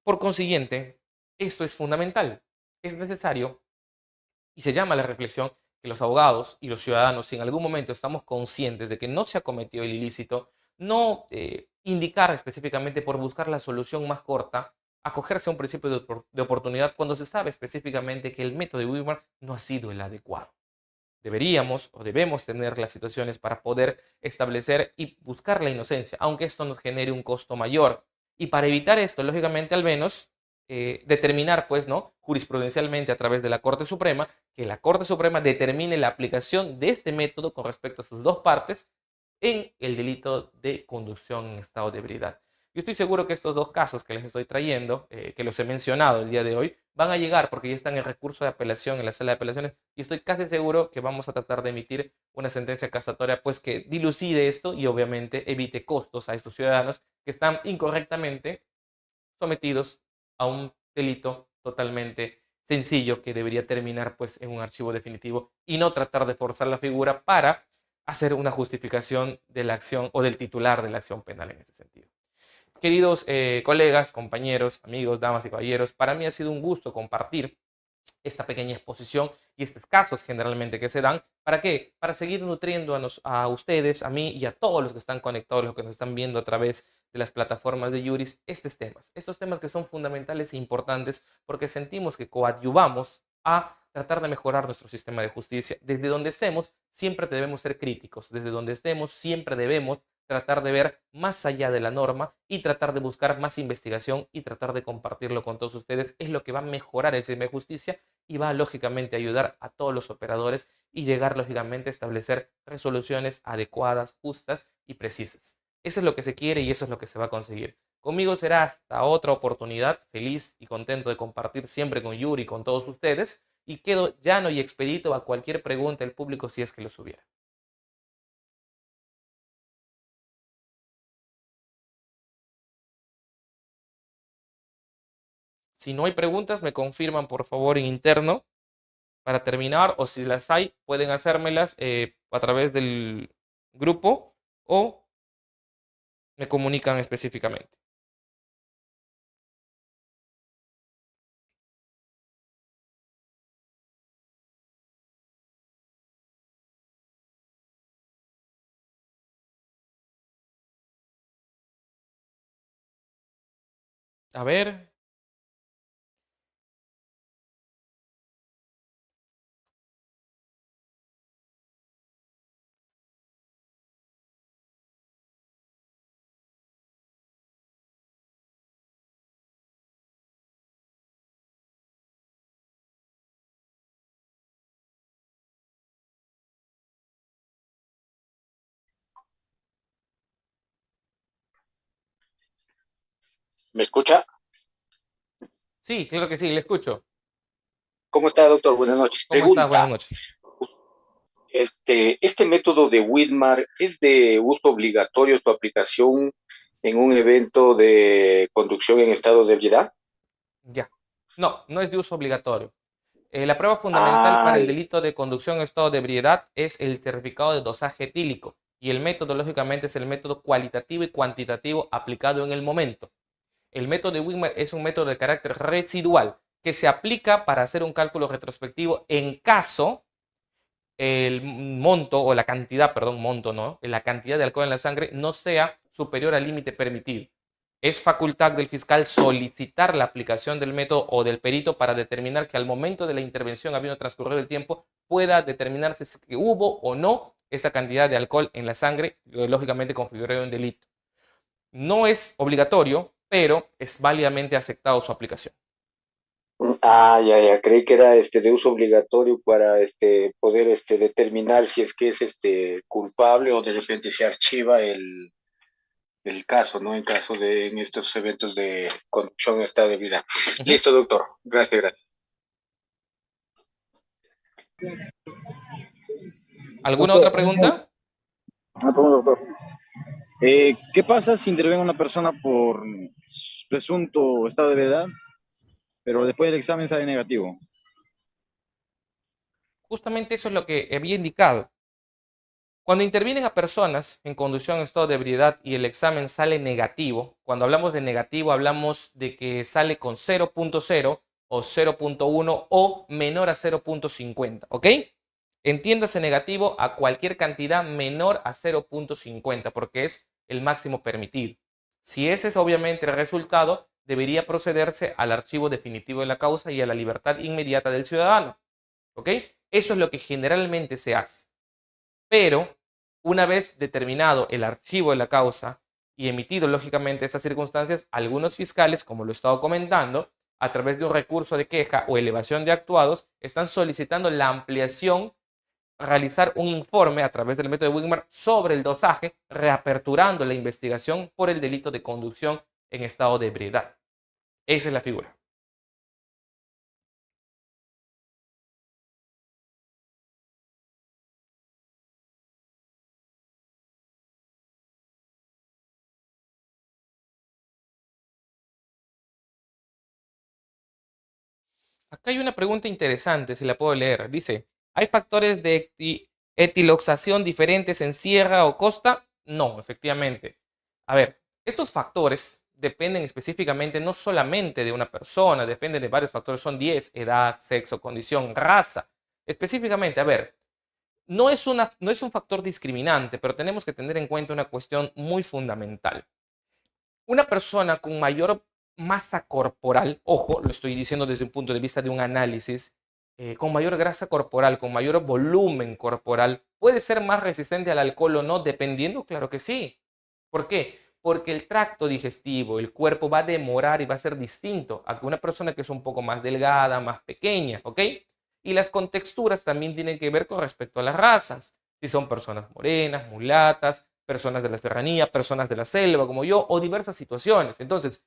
Por consiguiente, esto es fundamental, es necesario y se llama a la reflexión que los abogados y los ciudadanos, si en algún momento estamos conscientes de que no se ha cometido el ilícito, no indicar específicamente por buscar la solución más corta, acogerse a un principio de oportunidad cuando se sabe específicamente que el método de Wigmar no ha sido el adecuado. Deberíamos o debemos tener las situaciones para poder establecer y buscar la inocencia, aunque esto nos genere un costo mayor. Y para evitar esto, lógicamente, al menos determinar, pues, ¿no? Jurisprudencialmente a través de la Corte Suprema, que la Corte Suprema determine la aplicación de este método con respecto a sus dos partes en el delito de conducción en estado de ebriedad. Yo estoy seguro que estos dos casos que les estoy trayendo, que los he mencionado el día de hoy, van a llegar porque ya están en recurso de apelación en la sala de apelaciones y estoy casi seguro que vamos a tratar de emitir una sentencia casatoria pues que dilucide esto y obviamente evite costos a estos ciudadanos que están incorrectamente sometidos a un delito totalmente sencillo que debería terminar pues en un archivo definitivo y no tratar de forzar la figura para hacer una justificación de la acción o del titular de la acción penal en este sentido. Queridos colegas, compañeros, amigos, damas y caballeros, para mí ha sido un gusto compartir esta pequeña exposición y estos casos generalmente que se dan. ¿Para qué? Para seguir nutriendo a ustedes, a mí y a todos los que están conectados, los que nos están viendo a través de las plataformas de Yuris, estos temas que son fundamentales e importantes porque sentimos que coadyuvamos a tratar de mejorar nuestro sistema de justicia. Desde donde estemos, siempre debemos ser críticos. Desde donde estemos, siempre debemos tratar de ver más allá de la norma y tratar de buscar más investigación y tratar de compartirlo con todos ustedes. Es lo que va a mejorar el sistema de justicia y va lógicamente a ayudar a todos los operadores y llegar lógicamente a establecer resoluciones adecuadas, justas y precisas. Eso es lo que se quiere y eso es lo que se va a conseguir. Conmigo será hasta otra oportunidad, feliz y contento de compartir siempre con Yuri y con todos ustedes, y quedo llano y expedito a cualquier pregunta del público si es que los hubiera. Si no hay preguntas, me confirman por favor en interno para terminar, o si las hay, pueden hacérmelas a través del grupo o me comunican específicamente. A ver, ¿Me escucha? sí, claro que sí, le escucho. ¿Cómo está, doctor? Buenas noches. ¿Cómo estás? Buenas Pregunta, noches. ¿este método de Widmar es de uso obligatorio su aplicación en un evento de conducción en estado de ebriedad? Ya. No, no es de uso obligatorio. La prueba fundamental para Ah, el delito de conducción en estado de ebriedad es el certificado de dosaje etílico y el método, lógicamente, es el método cualitativo y cuantitativo aplicado en el momento. El método de Wigmar es un método de carácter residual que se aplica para hacer un cálculo retrospectivo en caso el monto o la cantidad, perdón, monto no, la cantidad de alcohol en la sangre no sea superior al límite permitido. Es facultad del fiscal solicitar la aplicación del método o del perito para determinar que al momento de la intervención, habiendo transcurrido el tiempo, pueda determinarse si hubo o no esa cantidad de alcohol en la sangre, lógicamente configurado un delito. No es obligatorio, pero es válidamente aceptado su aplicación. ya, creí que era de uso obligatorio para poder determinar si es que es culpable o de repente se archiva el caso, ¿no? En caso de en estos eventos de conducción en estado de ebriedad. Uh -huh. Listo, doctor. Gracias, gracias. ¿Alguna Doctor, otra pregunta? doctor. ¿Qué pasa si interviene una persona por presunto estado de ebriedad, pero después del examen sale negativo? Justamente eso es lo que había indicado. Cuando intervienen a personas en conducción en estado de ebriedad y el examen sale negativo, cuando hablamos de negativo hablamos de que sale con 0.0 o 0.1 o menor a 0.50, ¿ok? Entiéndase negativo a cualquier cantidad menor a 0.50 porque es el máximo permitido. Si ese es obviamente el resultado, debería procederse al archivo definitivo de la causa y a la libertad inmediata del ciudadano, ¿ok? Eso es lo que generalmente se hace. Pero una vez determinado el archivo de la causa y emitido lógicamente esas circunstancias, algunos fiscales, como lo he estado comentando, a través de un recurso de queja o elevación de actuados, están solicitando la ampliación, realizar un informe a través del método de Wigmar sobre el dosaje, reaperturando la investigación por el delito de conducción en estado de ebriedad. Esa es la figura. Acá hay una pregunta interesante, si la puedo leer. Dice, ¿hay factores de etiloxación diferentes en sierra o costa? No, efectivamente. A ver, estos factores dependen específicamente no solamente de una persona, dependen de varios factores, son 10: edad, sexo, condición, raza. Específicamente, a ver, no es un factor discriminante, pero tenemos que tener en cuenta una cuestión muy fundamental. Una persona con mayor masa corporal, ojo, lo estoy diciendo desde un punto de vista de un análisis, con mayor grasa corporal, con mayor volumen corporal, ¿puede ser más resistente al alcohol o no? Dependiendo, claro que sí. ¿Por qué? Porque el tracto digestivo, el cuerpo va a demorar y va a ser distinto a que una persona que es un poco más delgada, más pequeña, ¿ok? Y las contexturas también tienen que ver con respecto a las razas. Si son personas morenas, mulatas, personas de la serranía, personas de la selva como yo, o diversas situaciones. Entonces,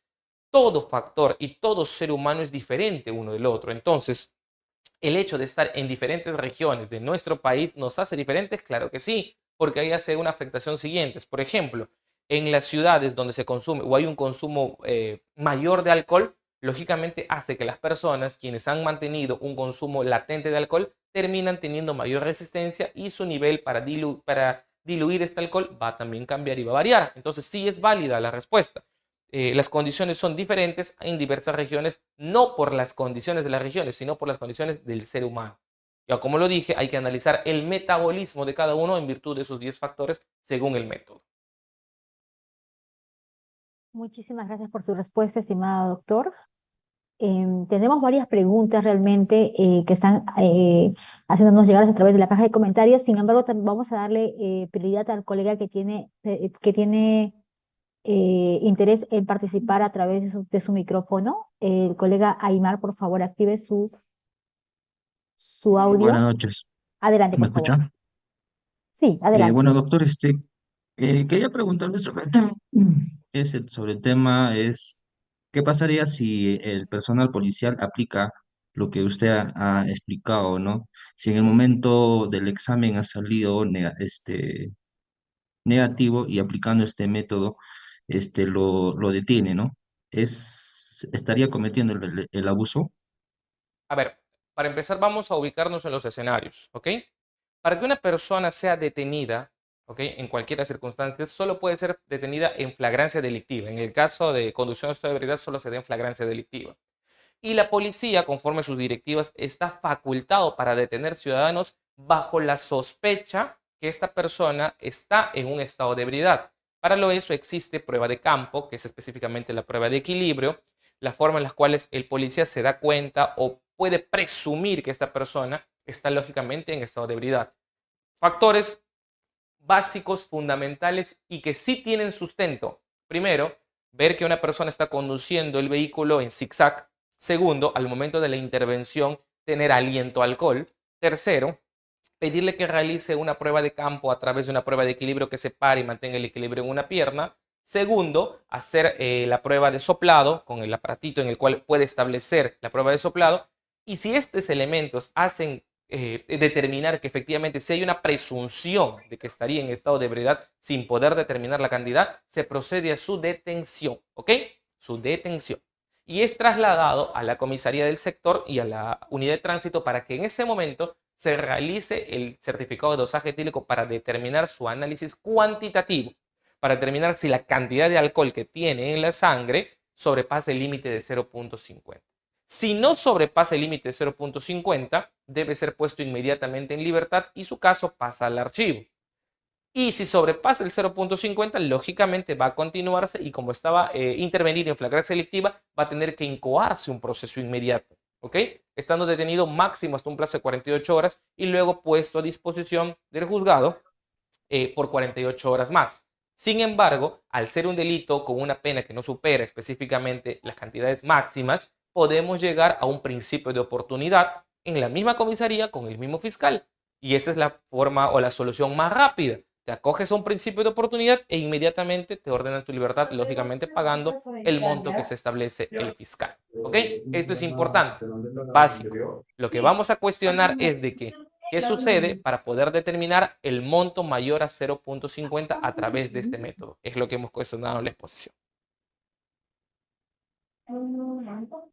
todo factor y todo ser humano es diferente uno del otro. Entonces, el hecho de estar en diferentes regiones de nuestro país nos hace diferentes, claro que sí, porque ahí hace una afectación siguiente. Por ejemplo, en las ciudades donde se consume o hay un consumo mayor de alcohol, lógicamente hace que las personas quienes han mantenido un consumo latente de alcohol terminan teniendo mayor resistencia y su nivel para diluir este alcohol va a también cambiar y va a variar. Entonces sí es válida la respuesta. Las condiciones son diferentes en diversas regiones, no por las condiciones de las regiones, sino por las condiciones del ser humano. Ya como lo dije, hay que analizar el metabolismo de cada uno en virtud de esos 10 factores según el método. Muchísimas gracias por su respuesta, estimado doctor. Tenemos varias preguntas realmente que están haciéndonos llegar a través de la caja de comentarios. Sin embargo, vamos a darle prioridad al colega que tiene interés en participar a través de su micrófono. El colega Aymar, por favor, active su Buenas audio. noches, Adelante, ¿me por favor. escuchan? Sí, adelante. Bueno, doctor, quería preguntarle sobre el tema, sobre el tema ¿qué pasaría si el personal policial aplica lo que usted ha explicado, ¿no? Si en el momento del examen ha salido negativo y aplicando este método, lo detiene, ¿no? ¿Estaría cometiendo el abuso? A ver, para empezar vamos a ubicarnos en los escenarios, ¿ok? Para que una persona sea detenida, ¿ok? En cualquier circunstancia, solo puede ser detenida en flagrancia delictiva. En el caso de conducción a estado de ebriedad, solo se da en flagrancia delictiva. Y la policía, conforme a sus directivas, está facultado para detener ciudadanos bajo la sospecha que esta persona está en un estado de ebriedad. Para lo eso existe prueba de campo, que es específicamente la prueba de equilibrio, la forma en la cual el policía se da cuenta o puede presumir que esta persona está lógicamente en estado de ebriedad. Factores básicos, fundamentales y que sí tienen sustento. Primero, ver que una persona está conduciendo el vehículo en zigzag. Segundo, al momento de la intervención, tener aliento a alcohol. Tercero, pedirle que realice una prueba de campo a través de una prueba de equilibrio que se pare y mantenga el equilibrio en una pierna. Segundo, hacer la prueba de soplado con el aparatito en el cual puede establecer la prueba de soplado. Y si estos elementos hacen determinar que efectivamente si hay una presunción de que estaría en estado de ebriedad sin poder determinar la cantidad, se procede a su detención, ¿ok? Su detención. Y es trasladado a la comisaría del sector y a la unidad de tránsito para que en ese momento se realice el certificado de dosaje etílico para determinar su análisis cuantitativo, para determinar si la cantidad de alcohol que tiene en la sangre sobrepasa el límite de 0.50. Si no sobrepasa el límite de 0.50, debe ser puesto inmediatamente en libertad y su caso pasa al archivo. Y si sobrepasa el 0.50, lógicamente va a continuarse y como estaba intervenido en flagrancia delictiva, va a tener que incoarse un proceso inmediato, ¿ok? Estando detenido máximo hasta un plazo de 48 horas y luego puesto a disposición del juzgado por 48 horas más. Sin embargo, al ser un delito con una pena que no supera específicamente las cantidades máximas, podemos llegar a un principio de oportunidad en la misma comisaría con el mismo fiscal. Y esa es la forma o la solución más rápida. Te acoges a un principio de oportunidad e inmediatamente te ordenan tu libertad, lógicamente pagando el monto que se establece el fiscal. ¿Ok? Esto es importante, básico. Lo que vamos a cuestionar es de que ¿qué sucede para poder determinar el monto mayor a 0.50 a través de este método? Es lo que hemos cuestionado en la exposición.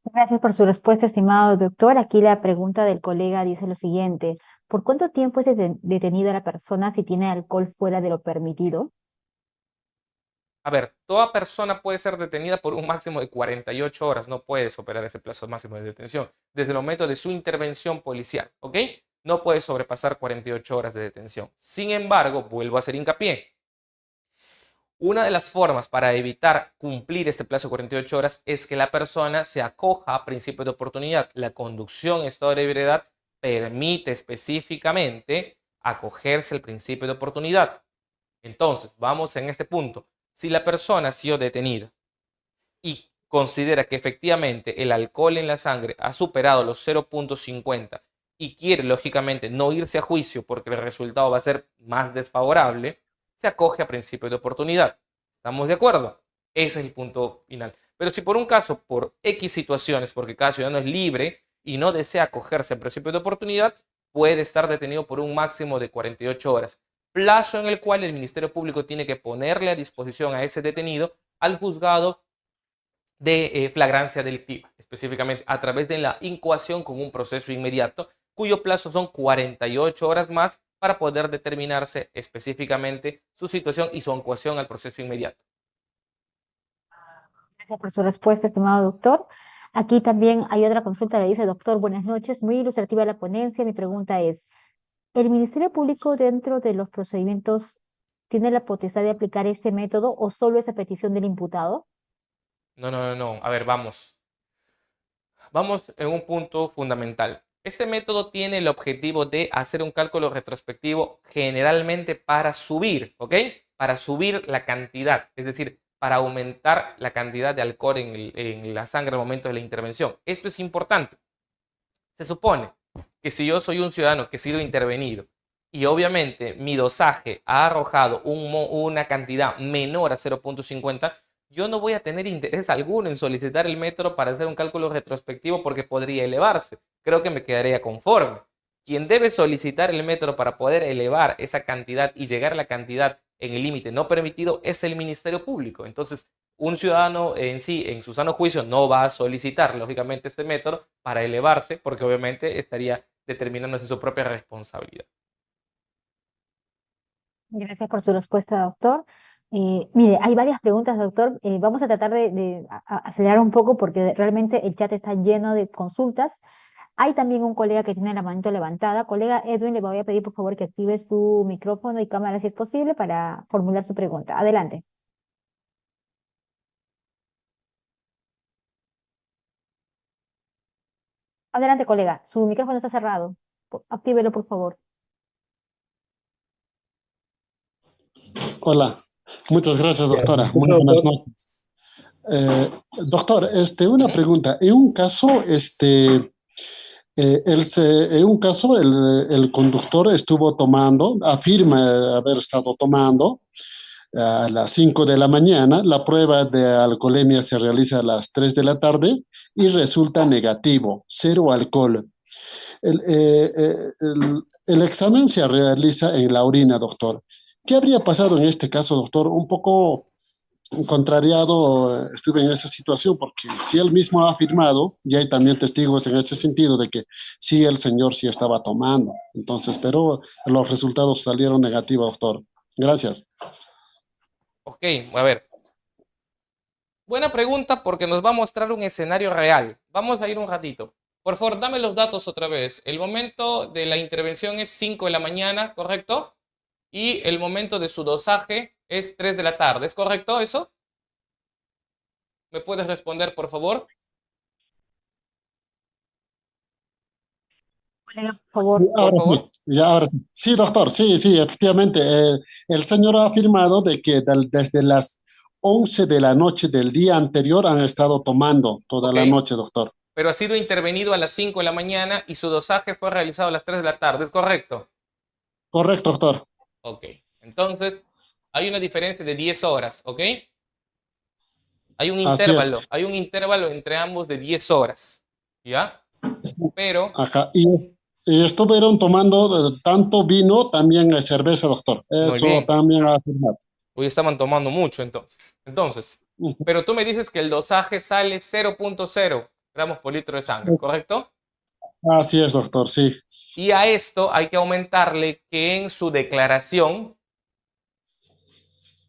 Gracias por su respuesta, estimado doctor. Aquí la pregunta del colega dice lo siguiente. ¿Por cuánto tiempo es detenida la persona si tiene alcohol fuera de lo permitido? A ver, toda persona puede ser detenida por un máximo de 48 horas. No puede superar ese plazo máximo de detención desde el momento de su intervención policial, ¿ok? No puede sobrepasar 48 horas de detención. Sin embargo, vuelvo a hacer hincapié. Una de las formas para evitar cumplir este plazo de 48 horas es que la persona se acoja a principios de oportunidad. La conducción en estado de ebriedad permite específicamente acogerse al principio de oportunidad. Entonces, vamos en este punto. Si la persona ha sido detenida y considera que efectivamente el alcohol en la sangre ha superado los 0.50 y quiere lógicamente no irse a juicio porque el resultado va a ser más desfavorable, se acoge a principio de oportunidad. ¿Estamos de acuerdo? Ese es el punto final. Pero si por un caso, por X situaciones, porque cada ciudadano es libre y no desea acogerse a principio de oportunidad, puede estar detenido por un máximo de 48 horas, plazo en el cual el Ministerio Público tiene que ponerle a disposición a ese detenido al juzgado de flagrancia delictiva, específicamente a través de la incoación con un proceso inmediato, cuyo plazo son 48 horas más para poder determinarse específicamente su situación y su incoación al proceso inmediato. Gracias por su respuesta, estimado doctor. Aquí también hay otra consulta que dice, doctor, buenas noches, muy ilustrativa la ponencia. Mi pregunta es, ¿el Ministerio Público dentro de los procedimientos tiene la potestad de aplicar este método o solo es a petición del imputado? No. A ver, vamos. Vamos en un punto fundamental. Este método tiene el objetivo de hacer un cálculo retrospectivo generalmente para subir, ¿ok? Para subir la cantidad, es decir, para aumentar la cantidad de alcohol en la sangre al momento de la intervención. Esto es importante. Se supone que si yo soy un ciudadano que ha sido intervenido y obviamente mi dosaje ha arrojado una cantidad menor a 0.50, yo no voy a tener interés alguno en solicitar el método para hacer un cálculo retrospectivo porque podría elevarse. Creo que me quedaría conforme. Quien debe solicitar el método para poder elevar esa cantidad y llegar a la cantidad en el límite no permitido es el Ministerio Público. Entonces, un ciudadano en sí, en su sano juicio, no va a solicitar, lógicamente, este método para elevarse, porque obviamente estaría determinándose su propia responsabilidad. Gracias por su respuesta, doctor. Mire, hay varias preguntas, doctor. Vamos a tratar de acelerar un poco porque realmente el chat está lleno de consultas. Hay también un colega que tiene la manito levantada. Colega Edwin, le voy a pedir por favor que active su micrófono y cámara si es posible para formular su pregunta. Adelante. Adelante, colega. Su micrófono está cerrado. Actívelo, por favor. Hola, muchas gracias, Ya, doctora. Muy escucho, buenas doctor. noches. Doctor, una pregunta. En un caso, en un caso el conductor estuvo tomando, afirma haber estado tomando a las 5 de la mañana. La prueba de alcoholemia se realiza a las 3 de la tarde y resulta negativo, cero alcohol. El, eh, eh, el examen se realiza en la orina, doctor. ¿Qué habría pasado en este caso, doctor? Un poco contrariado estuve en esa situación porque si él mismo ha afirmado, y hay también testigos en ese sentido de que sí, el señor sí estaba tomando. Entonces, pero los resultados salieron negativos, doctor. Gracias. Ok, a ver. Buena pregunta porque nos va a mostrar un escenario real. Vamos a ir un ratito. Por favor, dame los datos otra vez. El momento de la intervención es 5 de la mañana, ¿correcto? Y el momento de su dosaje es 3 de la tarde, ¿es correcto eso? ¿Me puedes responder, por favor? Colega, por favor. Por Ahora sí, favor. ya ahora sí. Sí, doctor, sí, sí, efectivamente. El señor ha afirmado de que desde las 11 de la noche del día anterior han estado tomando toda Ok. la noche, doctor. Pero ha sido intervenido a las 5 de la mañana y su dosaje fue realizado a las 3 de la tarde, ¿es correcto? Correcto, doctor. Ok. Entonces, hay una diferencia de 10 horas, ¿ok? Así es. Hay un intervalo entre ambos de 10 horas, ¿ya? Pero, Ajá. Y estuvieron tomando tanto vino, también cerveza, doctor. muy Eso bien, también ha afirmado. hoy estaban tomando mucho entonces. Ujú. Pero tú me dices que el dosaje sale 0.0 gramos por litro de sangre, ¿correcto? Así es, doctor, sí. Y a esto hay que aumentarle que en su declaración,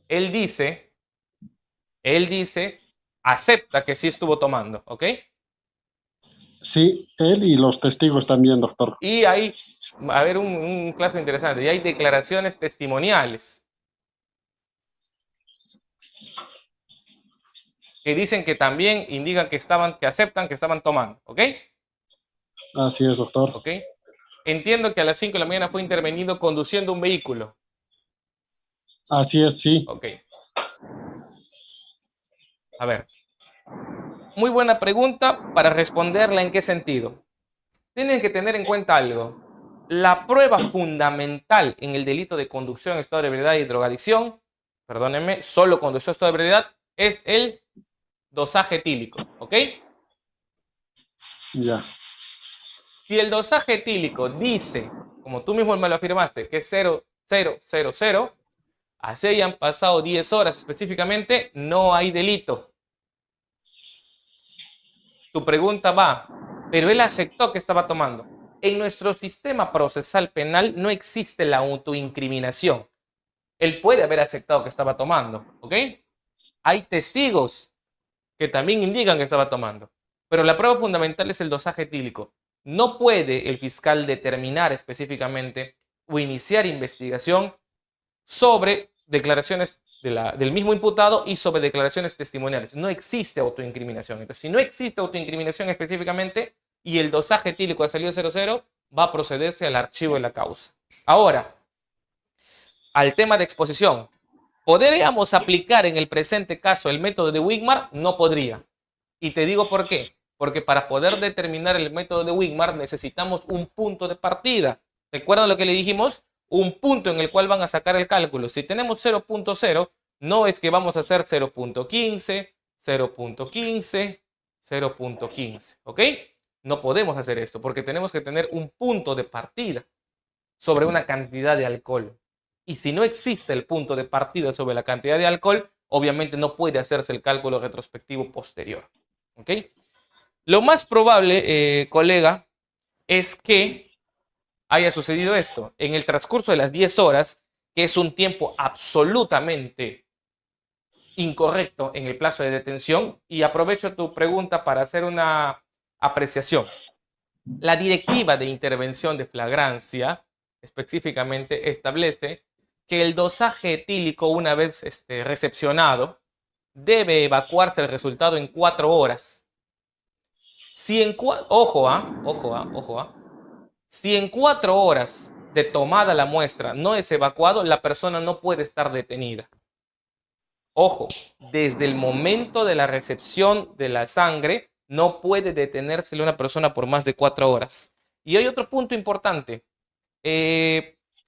él dice Él dice, acepta que sí estuvo tomando, ¿ok? Sí, él y los testigos también, doctor. Y hay, a ver, un caso interesante, y hay declaraciones testimoniales que dicen que también indican que aceptan que estaban tomando, ¿ok? Así es, doctor. ¿Ok? Entiendo que a las 5 de la mañana fue intervenido conduciendo un vehículo, Así es, sí. ¿ok? A ver, muy buena pregunta para responderla en qué sentido. Tienen que tener en cuenta algo. La prueba fundamental en el delito de conducción, estado de ebriedad y drogadicción, perdónenme, solo conducción, estado de ebriedad, es el dosaje etílico, ¿ok? Ya. Si el dosaje etílico dice, como tú mismo me lo afirmaste, que es 0,000, así hayan pasado 10 horas específicamente, no hay delito. Tu pregunta va, pero él aceptó que estaba tomando. En nuestro sistema procesal penal no existe la autoincriminación. Él puede haber aceptado que estaba tomando, ¿ok? Hay testigos que también indican que estaba tomando. Pero la prueba fundamental es el dosaje etílico. No puede el fiscal determinar específicamente o iniciar investigación sobre declaraciones del mismo imputado y sobre declaraciones testimoniales. No existe autoincriminación. Entonces, si no existe autoincriminación específicamente y el dosaje etílico ha salido 00, va a procederse al archivo de la causa. Ahora, al tema de exposición. ¿Podríamos aplicar en el presente caso el método de Wigmar? No podría. Y te digo por qué. Porque para poder determinar el método de Wigmar necesitamos un punto de partida. ¿Recuerdan lo que le dijimos? Un punto en el cual van a sacar el cálculo. Si tenemos 0.0, no es que vamos a hacer 0.15, 0.15, 0.15. ¿Ok? No podemos hacer esto porque tenemos que tener un punto de partida sobre una cantidad de alcohol. Y si no existe el punto de partida sobre la cantidad de alcohol, obviamente no puede hacerse el cálculo retrospectivo posterior. ¿Ok? Lo más probable, colega, es que haya sucedido esto. En el transcurso de las 10 horas, que es un tiempo absolutamente incorrecto en el plazo de detención, y aprovecho tu pregunta para hacer una apreciación. La directiva de intervención de flagrancia específicamente establece que el dosaje etílico, una vez recepcionado, debe evacuarse el resultado en 4 horas. Si en Si en 4 horas de tomada la muestra no es evacuado, la persona no puede estar detenida. Ojo, desde el momento de la recepción de la sangre no puede detenerse una persona por más de 4 horas. Y hay otro punto importante.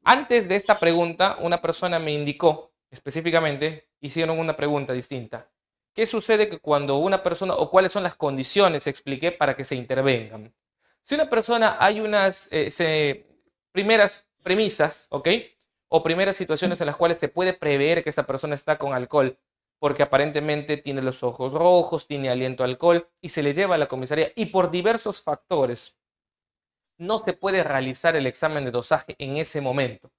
Antes de esta pregunta, una persona me indicó específicamente, hicieron una pregunta distinta. ¿Qué sucede que cuando una persona, o cuáles son las condiciones, expliqué, para que se intervengan? Si una persona, hay unas primeras premisas, ¿ok? O primeras situaciones en las cuales se puede prever que esta persona está con alcohol, porque aparentemente tiene los ojos rojos, tiene aliento a alcohol, y se le lleva a la comisaría, y por diversos factores no se puede realizar el examen de dosaje en ese momento.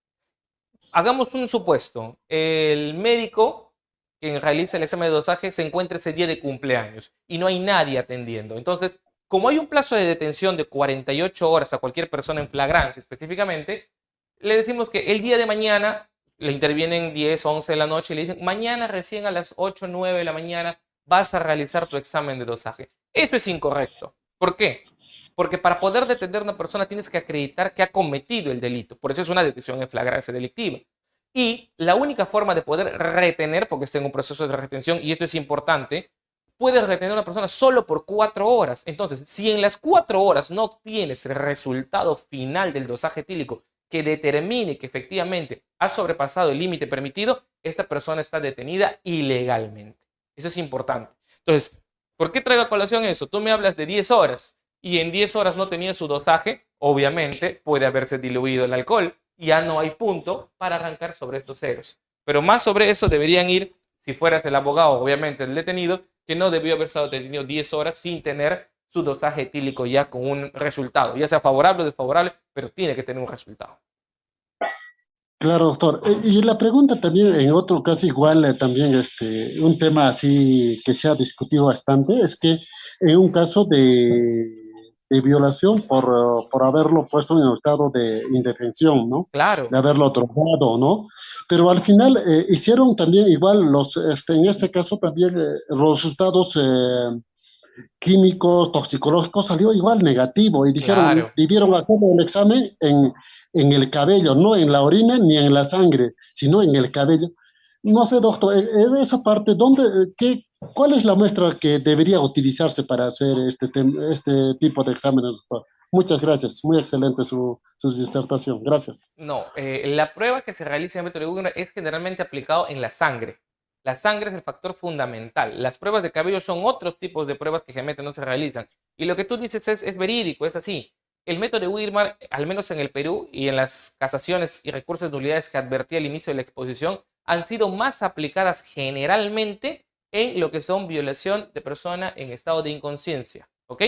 Hagamos un supuesto. El médico quien realiza el examen de dosaje se encuentra ese día de cumpleaños y no hay nadie atendiendo. Entonces, como hay un plazo de detención de 48 horas a cualquier persona en flagrancia específicamente, le decimos que el día de mañana le intervienen 10, 11 de la noche y le dicen, mañana recién a las 8, 9 de la mañana vas a realizar tu examen de dosaje. Esto es incorrecto. ¿Por qué? Porque para poder detener a una persona tienes que acreditar que ha cometido el delito. Por eso es una detención en flagrancia delictiva. Y la única forma de poder retener, porque está en un proceso de retención, y esto es importante, puedes retener a una persona solo por 4 horas. Entonces, si en las 4 horas no obtienes el resultado final del dosaje etílico que determine que efectivamente ha sobrepasado el límite permitido, esta persona está detenida ilegalmente. Eso es importante. Entonces, ¿por qué traigo a colación eso? Tú me hablas de 10 horas y en 10 horas no tenía su dosaje, obviamente puede haberse diluido el alcohol y ya no hay punto para arrancar sobre estos ceros. Pero más sobre eso deberían ir, si fueras el abogado, obviamente el detenido, que no debió haber estado detenido 10 horas sin tener su dosaje etílico ya con un resultado, ya sea favorable o desfavorable, pero tiene que tener un resultado. Claro, doctor. Y la pregunta también, en otro caso igual, también un tema así que se ha discutido bastante, es que en un caso de violación por haberlo puesto en estado de indefensión, ¿no? Claro, De haberlo drogado, ¿no? Pero al final hicieron también igual en este caso también los resultados químicos, toxicológicos, salió igual negativo y dijeron, claro. debieron hacer el examen en el cabello, no en la orina ni en la sangre, sino en el cabello. No sé, doctor, en esa parte, ¿cuál es la muestra que debería utilizarse para hacer este tipo de exámenes, doctor? Muchas gracias, muy excelente su disertación. Gracias. No, la prueba que se realiza en el método de Wigner es generalmente aplicado en la sangre. La sangre es el factor fundamental. Las pruebas de cabello son otros tipos de pruebas que generalmente no se realizan. Y lo que tú dices es verídico, es así. El método de Weidmar, al menos en el Perú y en las casaciones y recursos de nulidades que advertí al inicio de la exposición, han sido más aplicadas generalmente en lo que son violación de persona en estado de inconsciencia. ¿Ok?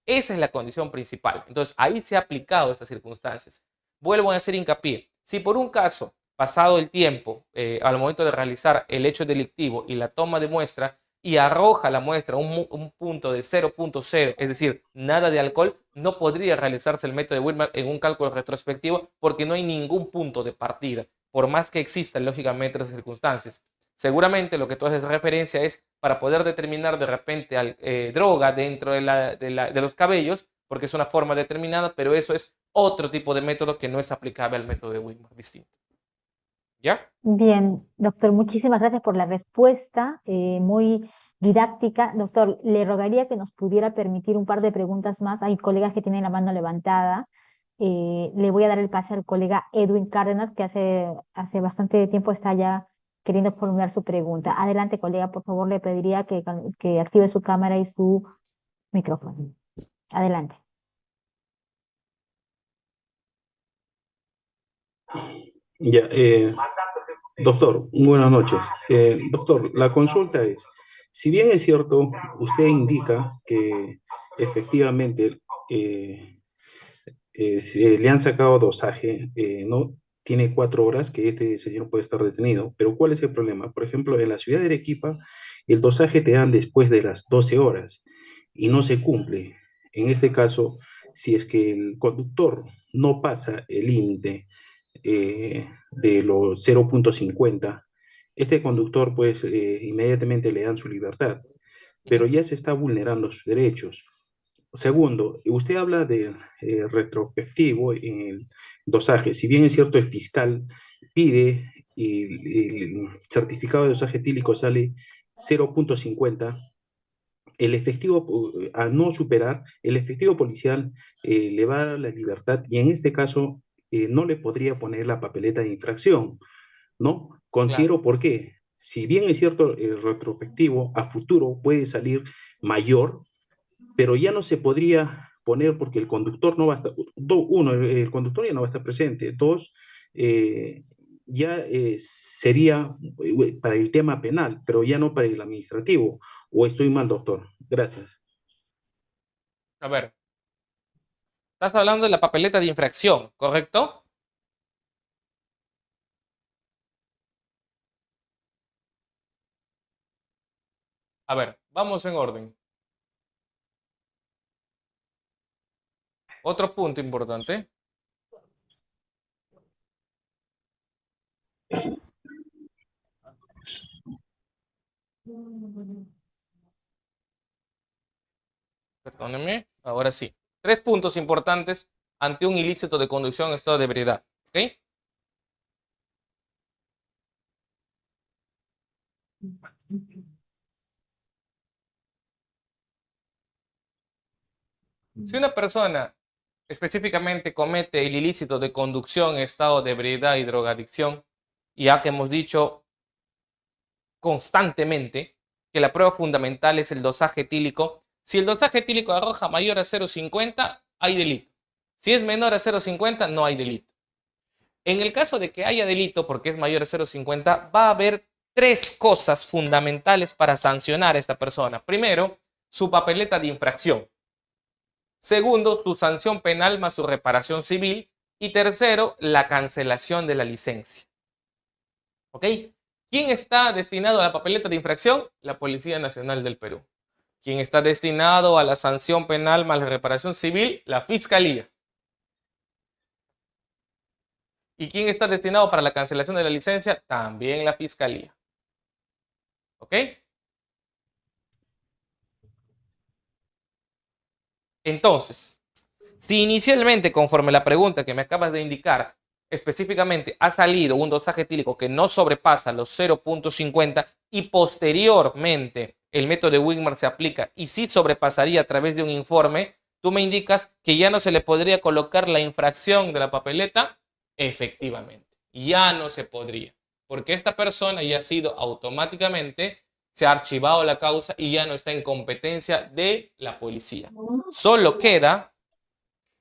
Esa es la condición principal. Entonces, ahí se ha aplicado estas circunstancias. Vuelvo a hacer hincapié. Si por un caso, pasado el tiempo, al momento de realizar el hecho delictivo y la toma de muestra, y arroja la muestra un punto de 0.0, es decir, nada de alcohol, no podría realizarse el método de Weidmar en un cálculo retrospectivo porque no hay ningún punto de partida, por más que existan lógicamente las circunstancias. Seguramente lo que tú haces referencia es para poder determinar de repente droga dentro de los cabellos, porque es una forma determinada, pero eso es otro tipo de método que no es aplicable al método de Weidmar, distinto. ¿Ya? Bien, doctor, muchísimas gracias por la respuesta, muy didáctica. Doctor, le rogaría que nos pudiera permitir un par de preguntas más. Hay colegas que tienen la mano levantada. Le voy a dar el pase al colega Edwin Cárdenas, que hace bastante tiempo está ya queriendo formular su pregunta. Adelante, colega, por favor, le pediría que active su cámara y su micrófono. Adelante. Ya, doctor, buenas noches. Doctor, la consulta es, si bien es cierto, usted indica que efectivamente le han sacado dosaje, no tiene 4 horas que este señor puede estar detenido, pero ¿cuál es el problema? Por ejemplo, en la ciudad de Arequipa, el dosaje te dan después de las 12 horas y no se cumple. En este caso, si es que el conductor no pasa el límite de los 0.50, este conductor pues inmediatamente le dan su libertad, pero ya se está vulnerando sus derechos. Segundo, usted habla de retrospectivo en el dosaje. Si bien es cierto, el fiscal pide y el certificado de dosaje etílico sale 0.50, el efectivo, al no superar, el efectivo policial le va a dar la libertad y en este caso no le podría poner la papeleta de infracción, ¿no? Claro, Considero por qué. Si bien es cierto, el retrospectivo a futuro puede salir mayor, pero ya no se podría poner porque el conductor no va a estar, uno, el conductor ya no va a estar presente, dos, eh, ya sería para el tema penal, pero ya no para el administrativo. ¿O estoy mal, doctor? Gracias. a ver, estás hablando de la papeleta de infracción, ¿correcto? A ver, vamos en orden. Otro punto importante. Perdóneme. Ahora sí. 3 puntos importantes ante un ilícito de conducción en estado de ebriedad. ¿Ok? Si una persona específicamente comete el ilícito de conducción en estado de ebriedad y drogadicción, ya que hemos dicho constantemente que la prueba fundamental es el dosaje etílico. Si el dosaje etílico arroja mayor a 0.50, hay delito. Si es menor a 0.50, no hay delito. En el caso de que haya delito, porque es mayor a 0.50, va a haber 3 cosas fundamentales para sancionar a esta persona. Primero, su papeleta de infracción. Segundo, su sanción penal más su reparación civil. Y tercero, la cancelación de la licencia. ¿Ok? ¿Quién está destinado a la papeleta de infracción? La Policía Nacional del Perú. ¿Quién está destinado a la sanción penal más la reparación civil? La Fiscalía. ¿Y quién está destinado para la cancelación de la licencia? También la Fiscalía. ¿Ok? Entonces, si inicialmente, conforme la pregunta que me acabas de indicar, específicamente ha salido un dosaje etílico que no sobrepasa los 0.50 y posteriormente el método de Wigmar se aplica y sí sobrepasaría a través de un informe, tú me indicas que ya no se le podría colocar la infracción de la papeleta. Efectivamente, ya no se podría, porque esta persona ya ha sido automáticamente, se ha archivado la causa y ya no está en competencia de la policía. Solo queda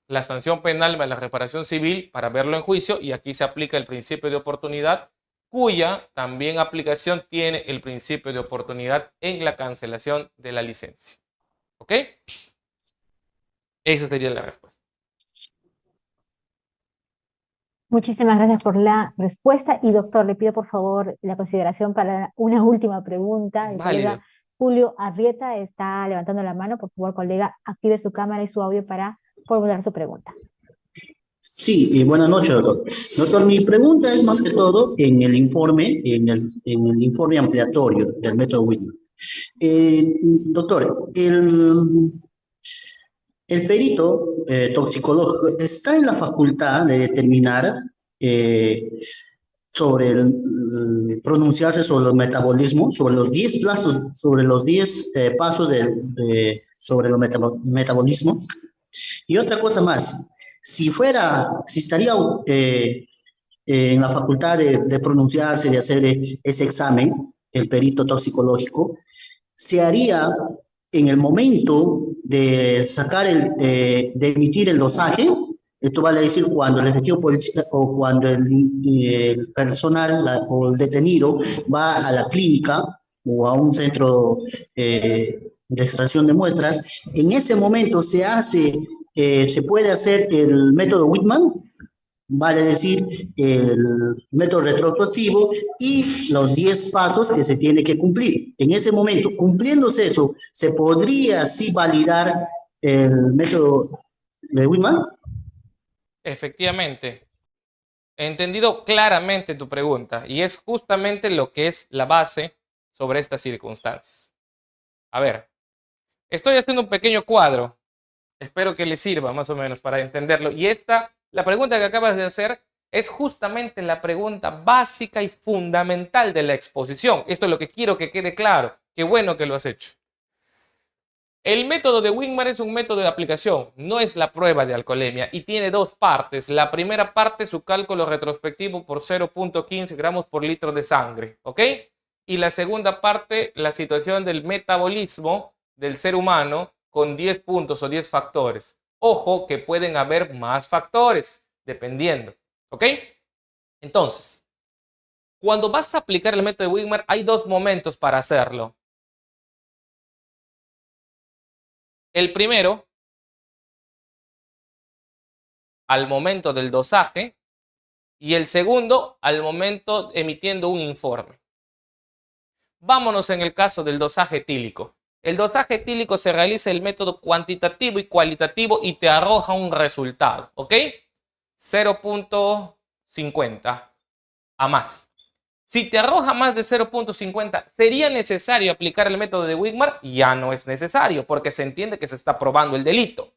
la sanción penal más la reparación civil para verlo en juicio, y aquí se aplica el principio de oportunidad, cuya también aplicación tiene el principio de oportunidad en la cancelación de la licencia. ¿Ok? Esa sería la respuesta. Muchísimas gracias por la respuesta. Y doctor, le pido por favor la consideración para una última pregunta. El Válido. colega Julio Arrieta está levantando la mano. Por favor, colega, active su cámara y su audio para formular su pregunta. Sí, buenas noches, doctor. Doctor, mi pregunta es más que todo en el informe, en el informe ampliatorio del método Whitman. Doctor, el perito toxicológico está en la facultad de determinar sobre pronunciarse sobre el metabolismo, sobre los 10 plazos, sobre los 10 pasos sobre el metabolismo. Y otra cosa más, si estaría en la facultad de pronunciarse, de hacer ese examen, el perito toxicológico, se haría en el momento de sacar de emitir el dosaje. Esto vale decir cuando el efectivo policial o cuando el personal o el detenido va a la clínica o a un centro de extracción de muestras. En ese momento se puede hacer el método Whitman, vale decir, el método retroactivo y los 10 pasos que se tiene que cumplir. En ese momento, cumpliéndose eso, ¿se podría así validar el método de Whitman? Efectivamente. He entendido claramente tu pregunta y es justamente lo que es la base sobre estas circunstancias. A ver, estoy haciendo un pequeño cuadro. Espero que le sirva más o menos para entenderlo. Y la pregunta que acabas de hacer es justamente la pregunta básica y fundamental de la exposición. Esto es lo que quiero que quede claro. Qué bueno que lo has hecho. El método de Wigmar es un método de aplicación, no es la prueba de alcoholemia y tiene dos partes. La primera parte, su cálculo retrospectivo por 0.15 gramos por litro de sangre, ¿ok? Y la segunda parte, la situación del metabolismo del ser humano con 10 puntos o 10 factores. Ojo que pueden haber más factores, dependiendo, ¿ok? Entonces, cuando vas a aplicar el método de Wigmar, hay dos momentos para hacerlo. El primero, al momento del dosaje, y el segundo, al momento emitiendo un informe. Vámonos en el caso del dosaje etílico. El dosaje etílico se realiza el método cuantitativo y cualitativo y te arroja un resultado, ¿ok? 0.50 a más. Si te arroja más de 0.50, ¿sería necesario aplicar el método de Wigmar? Ya no es necesario porque se entiende que se está probando el delito.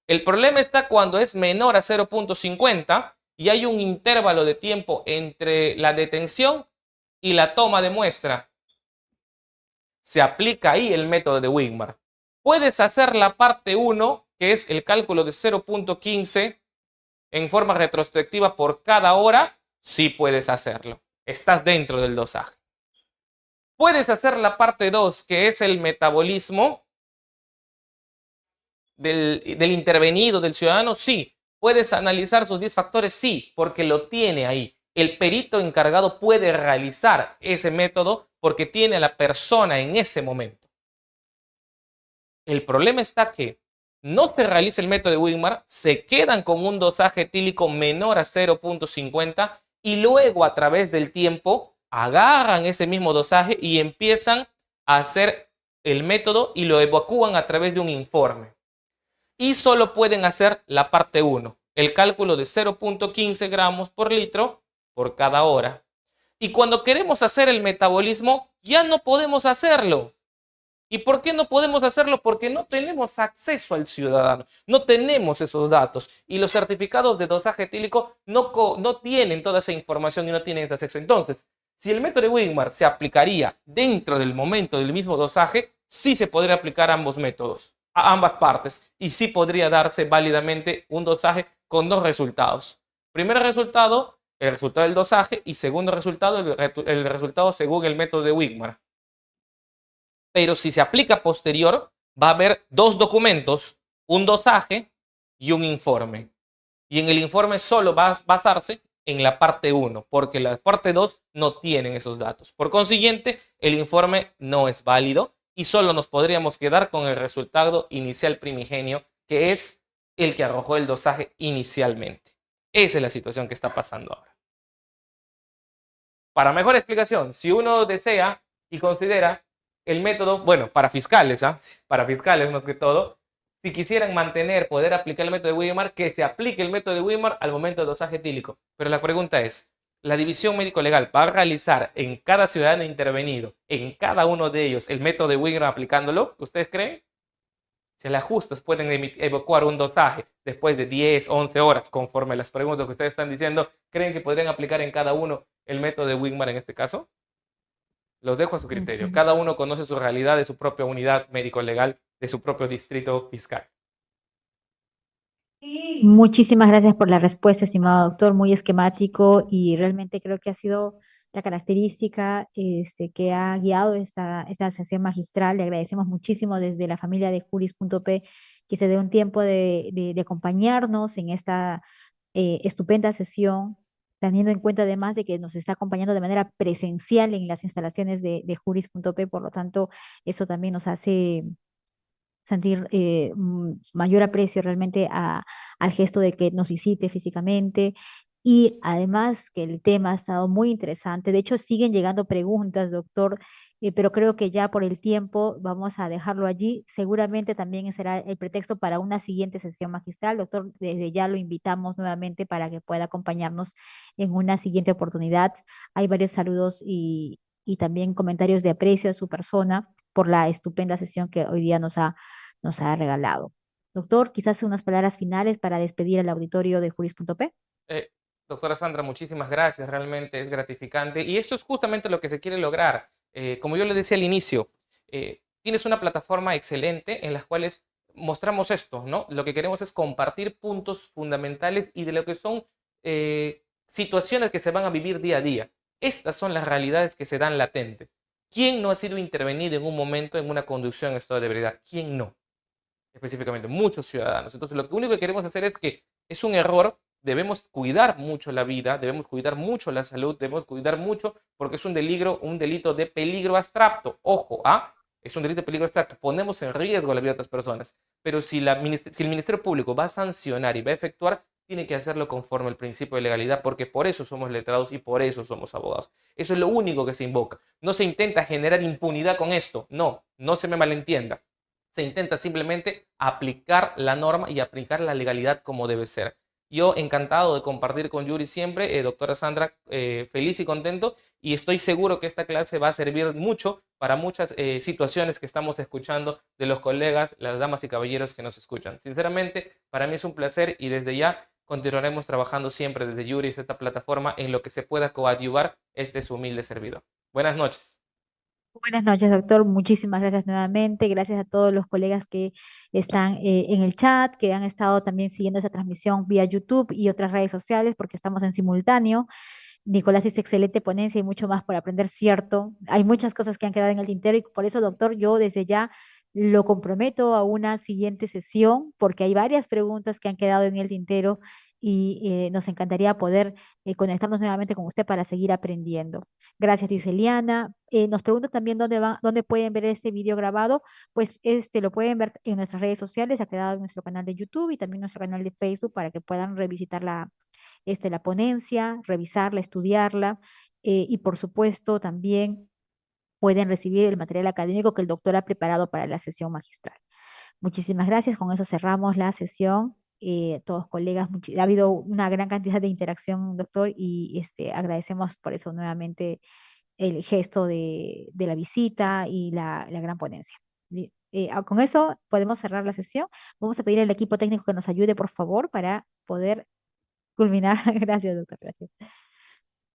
El problema está cuando es menor a 0.50 y hay un intervalo de tiempo entre la detención y la toma de muestra. Se aplica ahí el método de Wigmar. Puedes hacer la parte 1, que es el cálculo de 0.15 en forma retrospectiva por cada hora. Sí puedes hacerlo. Estás dentro del dosaje. Puedes hacer la parte 2, que es el metabolismo del intervenido, del ciudadano. Sí. ¿Puedes analizar sus 10 factores? Sí, porque lo tiene ahí. El perito encargado puede realizar ese método porque tiene a la persona en ese momento. El problema está que no se realiza el método de Wigmar, se quedan con un dosaje etílico menor a 0.50 y luego a través del tiempo agarran ese mismo dosaje y empiezan a hacer el método y lo evacúan a través de un informe. Y solo pueden hacer la parte 1, el cálculo de 0.15 gramos por litro por cada hora. Y cuando queremos hacer el metabolismo, ya no podemos hacerlo. ¿Y por qué no podemos hacerlo? Porque no tenemos acceso al ciudadano, no tenemos esos datos y los certificados de dosaje etílico no tienen toda esa información y no tienen ese acceso. Entonces, si el método de Wigmar se aplicaría dentro del momento del mismo dosaje, sí se podría aplicar ambos métodos, a ambas partes, y sí podría darse válidamente un dosaje con dos resultados. Primer resultado, el resultado del dosaje, y segundo resultado, el resultado según el método de Wigmar. Pero si se aplica posterior, va a haber dos documentos, un dosaje y un informe. Y en el informe solo va a basarse en la parte 1, porque la parte 2 no tienen esos datos. Por consiguiente, el informe no es válido y solo nos podríamos quedar con el resultado inicial primigenio, que es el que arrojó el dosaje inicialmente. Esa es la situación que está pasando ahora. Para mejor explicación, si uno desea y considera el método, bueno, para fiscales, para fiscales más que todo, si quisieran poder aplicar el método de Wigmar, que se aplique el método de Wigmar al momento del dosaje etílico. Pero la pregunta es, ¿la división médico-legal va a realizar en cada ciudadano intervenido, en cada uno de ellos, el método de Wigmar aplicándolo? ¿Ustedes creen? Si las justas pueden evacuar un dosaje después de 10, 11 horas, conforme las preguntas que ustedes están diciendo, ¿creen que podrían aplicar en cada uno el método de Wigmar en este caso? Los dejo a su criterio. Cada uno conoce su realidad de su propia unidad médico-legal, de su propio distrito fiscal. Muchísimas gracias por la respuesta, estimado doctor, muy esquemático y realmente creo que ha sido la característica que ha guiado esta sesión magistral. Le agradecemos muchísimo desde la familia de Juris.p que se dé un tiempo de acompañarnos en esta estupenda sesión, teniendo en cuenta además de que nos está acompañando de manera presencial en las instalaciones de Juris.p, por lo tanto, eso también nos hace sentir mayor aprecio realmente al gesto de que nos visite físicamente. Y además que el tema ha estado muy interesante. De hecho, siguen llegando preguntas, doctor, pero creo que ya por el tiempo vamos a dejarlo allí. Seguramente también será el pretexto para una siguiente sesión magistral. Doctor, desde ya lo invitamos nuevamente para que pueda acompañarnos en una siguiente oportunidad. Hay varios saludos y también comentarios de aprecio a su persona por la estupenda sesión que hoy día nos ha regalado. Doctor, quizás unas palabras finales para despedir al auditorio de Juris.p. Doctora Sandra, muchísimas gracias, realmente es gratificante y esto es justamente lo que se quiere lograr. Como yo le decía al inicio, tienes una plataforma excelente en las cuales mostramos esto, ¿no? Lo que queremos es compartir puntos fundamentales y de lo que son situaciones que se van a vivir día a día. Estas son las realidades que se dan latente. ¿Quién no ha sido intervenido en un momento en una conducción en estado de ebriedad? ¿Quién no? Específicamente, muchos ciudadanos. Entonces, lo único que queremos hacer es que es un error, debemos cuidar mucho la vida, debemos cuidar mucho la salud, debemos cuidar mucho porque es un delito de peligro abstracto. Ojo, es un delito de peligro abstracto. Ponemos en riesgo la vida de otras personas. Pero si el Ministerio Público va a sancionar y va a efectuar, tiene que hacerlo conforme al principio de legalidad, porque por eso somos letrados y por eso somos abogados. Eso es lo único que se invoca. No se intenta generar impunidad con esto. No, no se me malentienda. Se intenta simplemente aplicar la norma y aplicar la legalidad como debe ser. Yo encantado de compartir con Yuri siempre, doctora Sandra, feliz y contento, y estoy seguro que esta clase va a servir mucho para muchas situaciones que estamos escuchando de los colegas, las damas y caballeros que nos escuchan. Sinceramente, para mí es un placer y desde ya continuaremos trabajando siempre desde Yuri, esta plataforma, en lo que se pueda coadyuvar su humilde servidor. Buenas noches. Buenas noches, doctor. Muchísimas gracias nuevamente. Gracias a todos los colegas que están en el chat, que han estado también siguiendo esa transmisión vía YouTube y otras redes sociales, porque estamos en simultáneo. Nicolás dice excelente ponencia y mucho más por aprender, cierto. Hay muchas cosas que han quedado en el tintero y por eso, doctor, yo desde ya lo comprometo a una siguiente sesión, porque hay varias preguntas que han quedado en el tintero y nos encantaría poder conectarnos nuevamente con usted para seguir aprendiendo. Gracias, dice Eliana. Nos pregunta también dónde pueden ver este video grabado. Pues lo pueden ver en nuestras redes sociales, ha quedado en nuestro canal de YouTube y también nuestro canal de Facebook para que puedan revisitar la ponencia, revisarla, estudiarla y por supuesto también pueden recibir el material académico que el doctor ha preparado para la sesión magistral. Muchísimas gracias. Con eso cerramos la sesión. Todos colegas, ha habido una gran cantidad de interacción, doctor, y agradecemos por eso nuevamente el gesto de la visita y la gran ponencia. Con eso podemos cerrar la sesión. Vamos a pedir al equipo técnico que nos ayude, por favor, para poder culminar. Gracias, doctor. Gracias.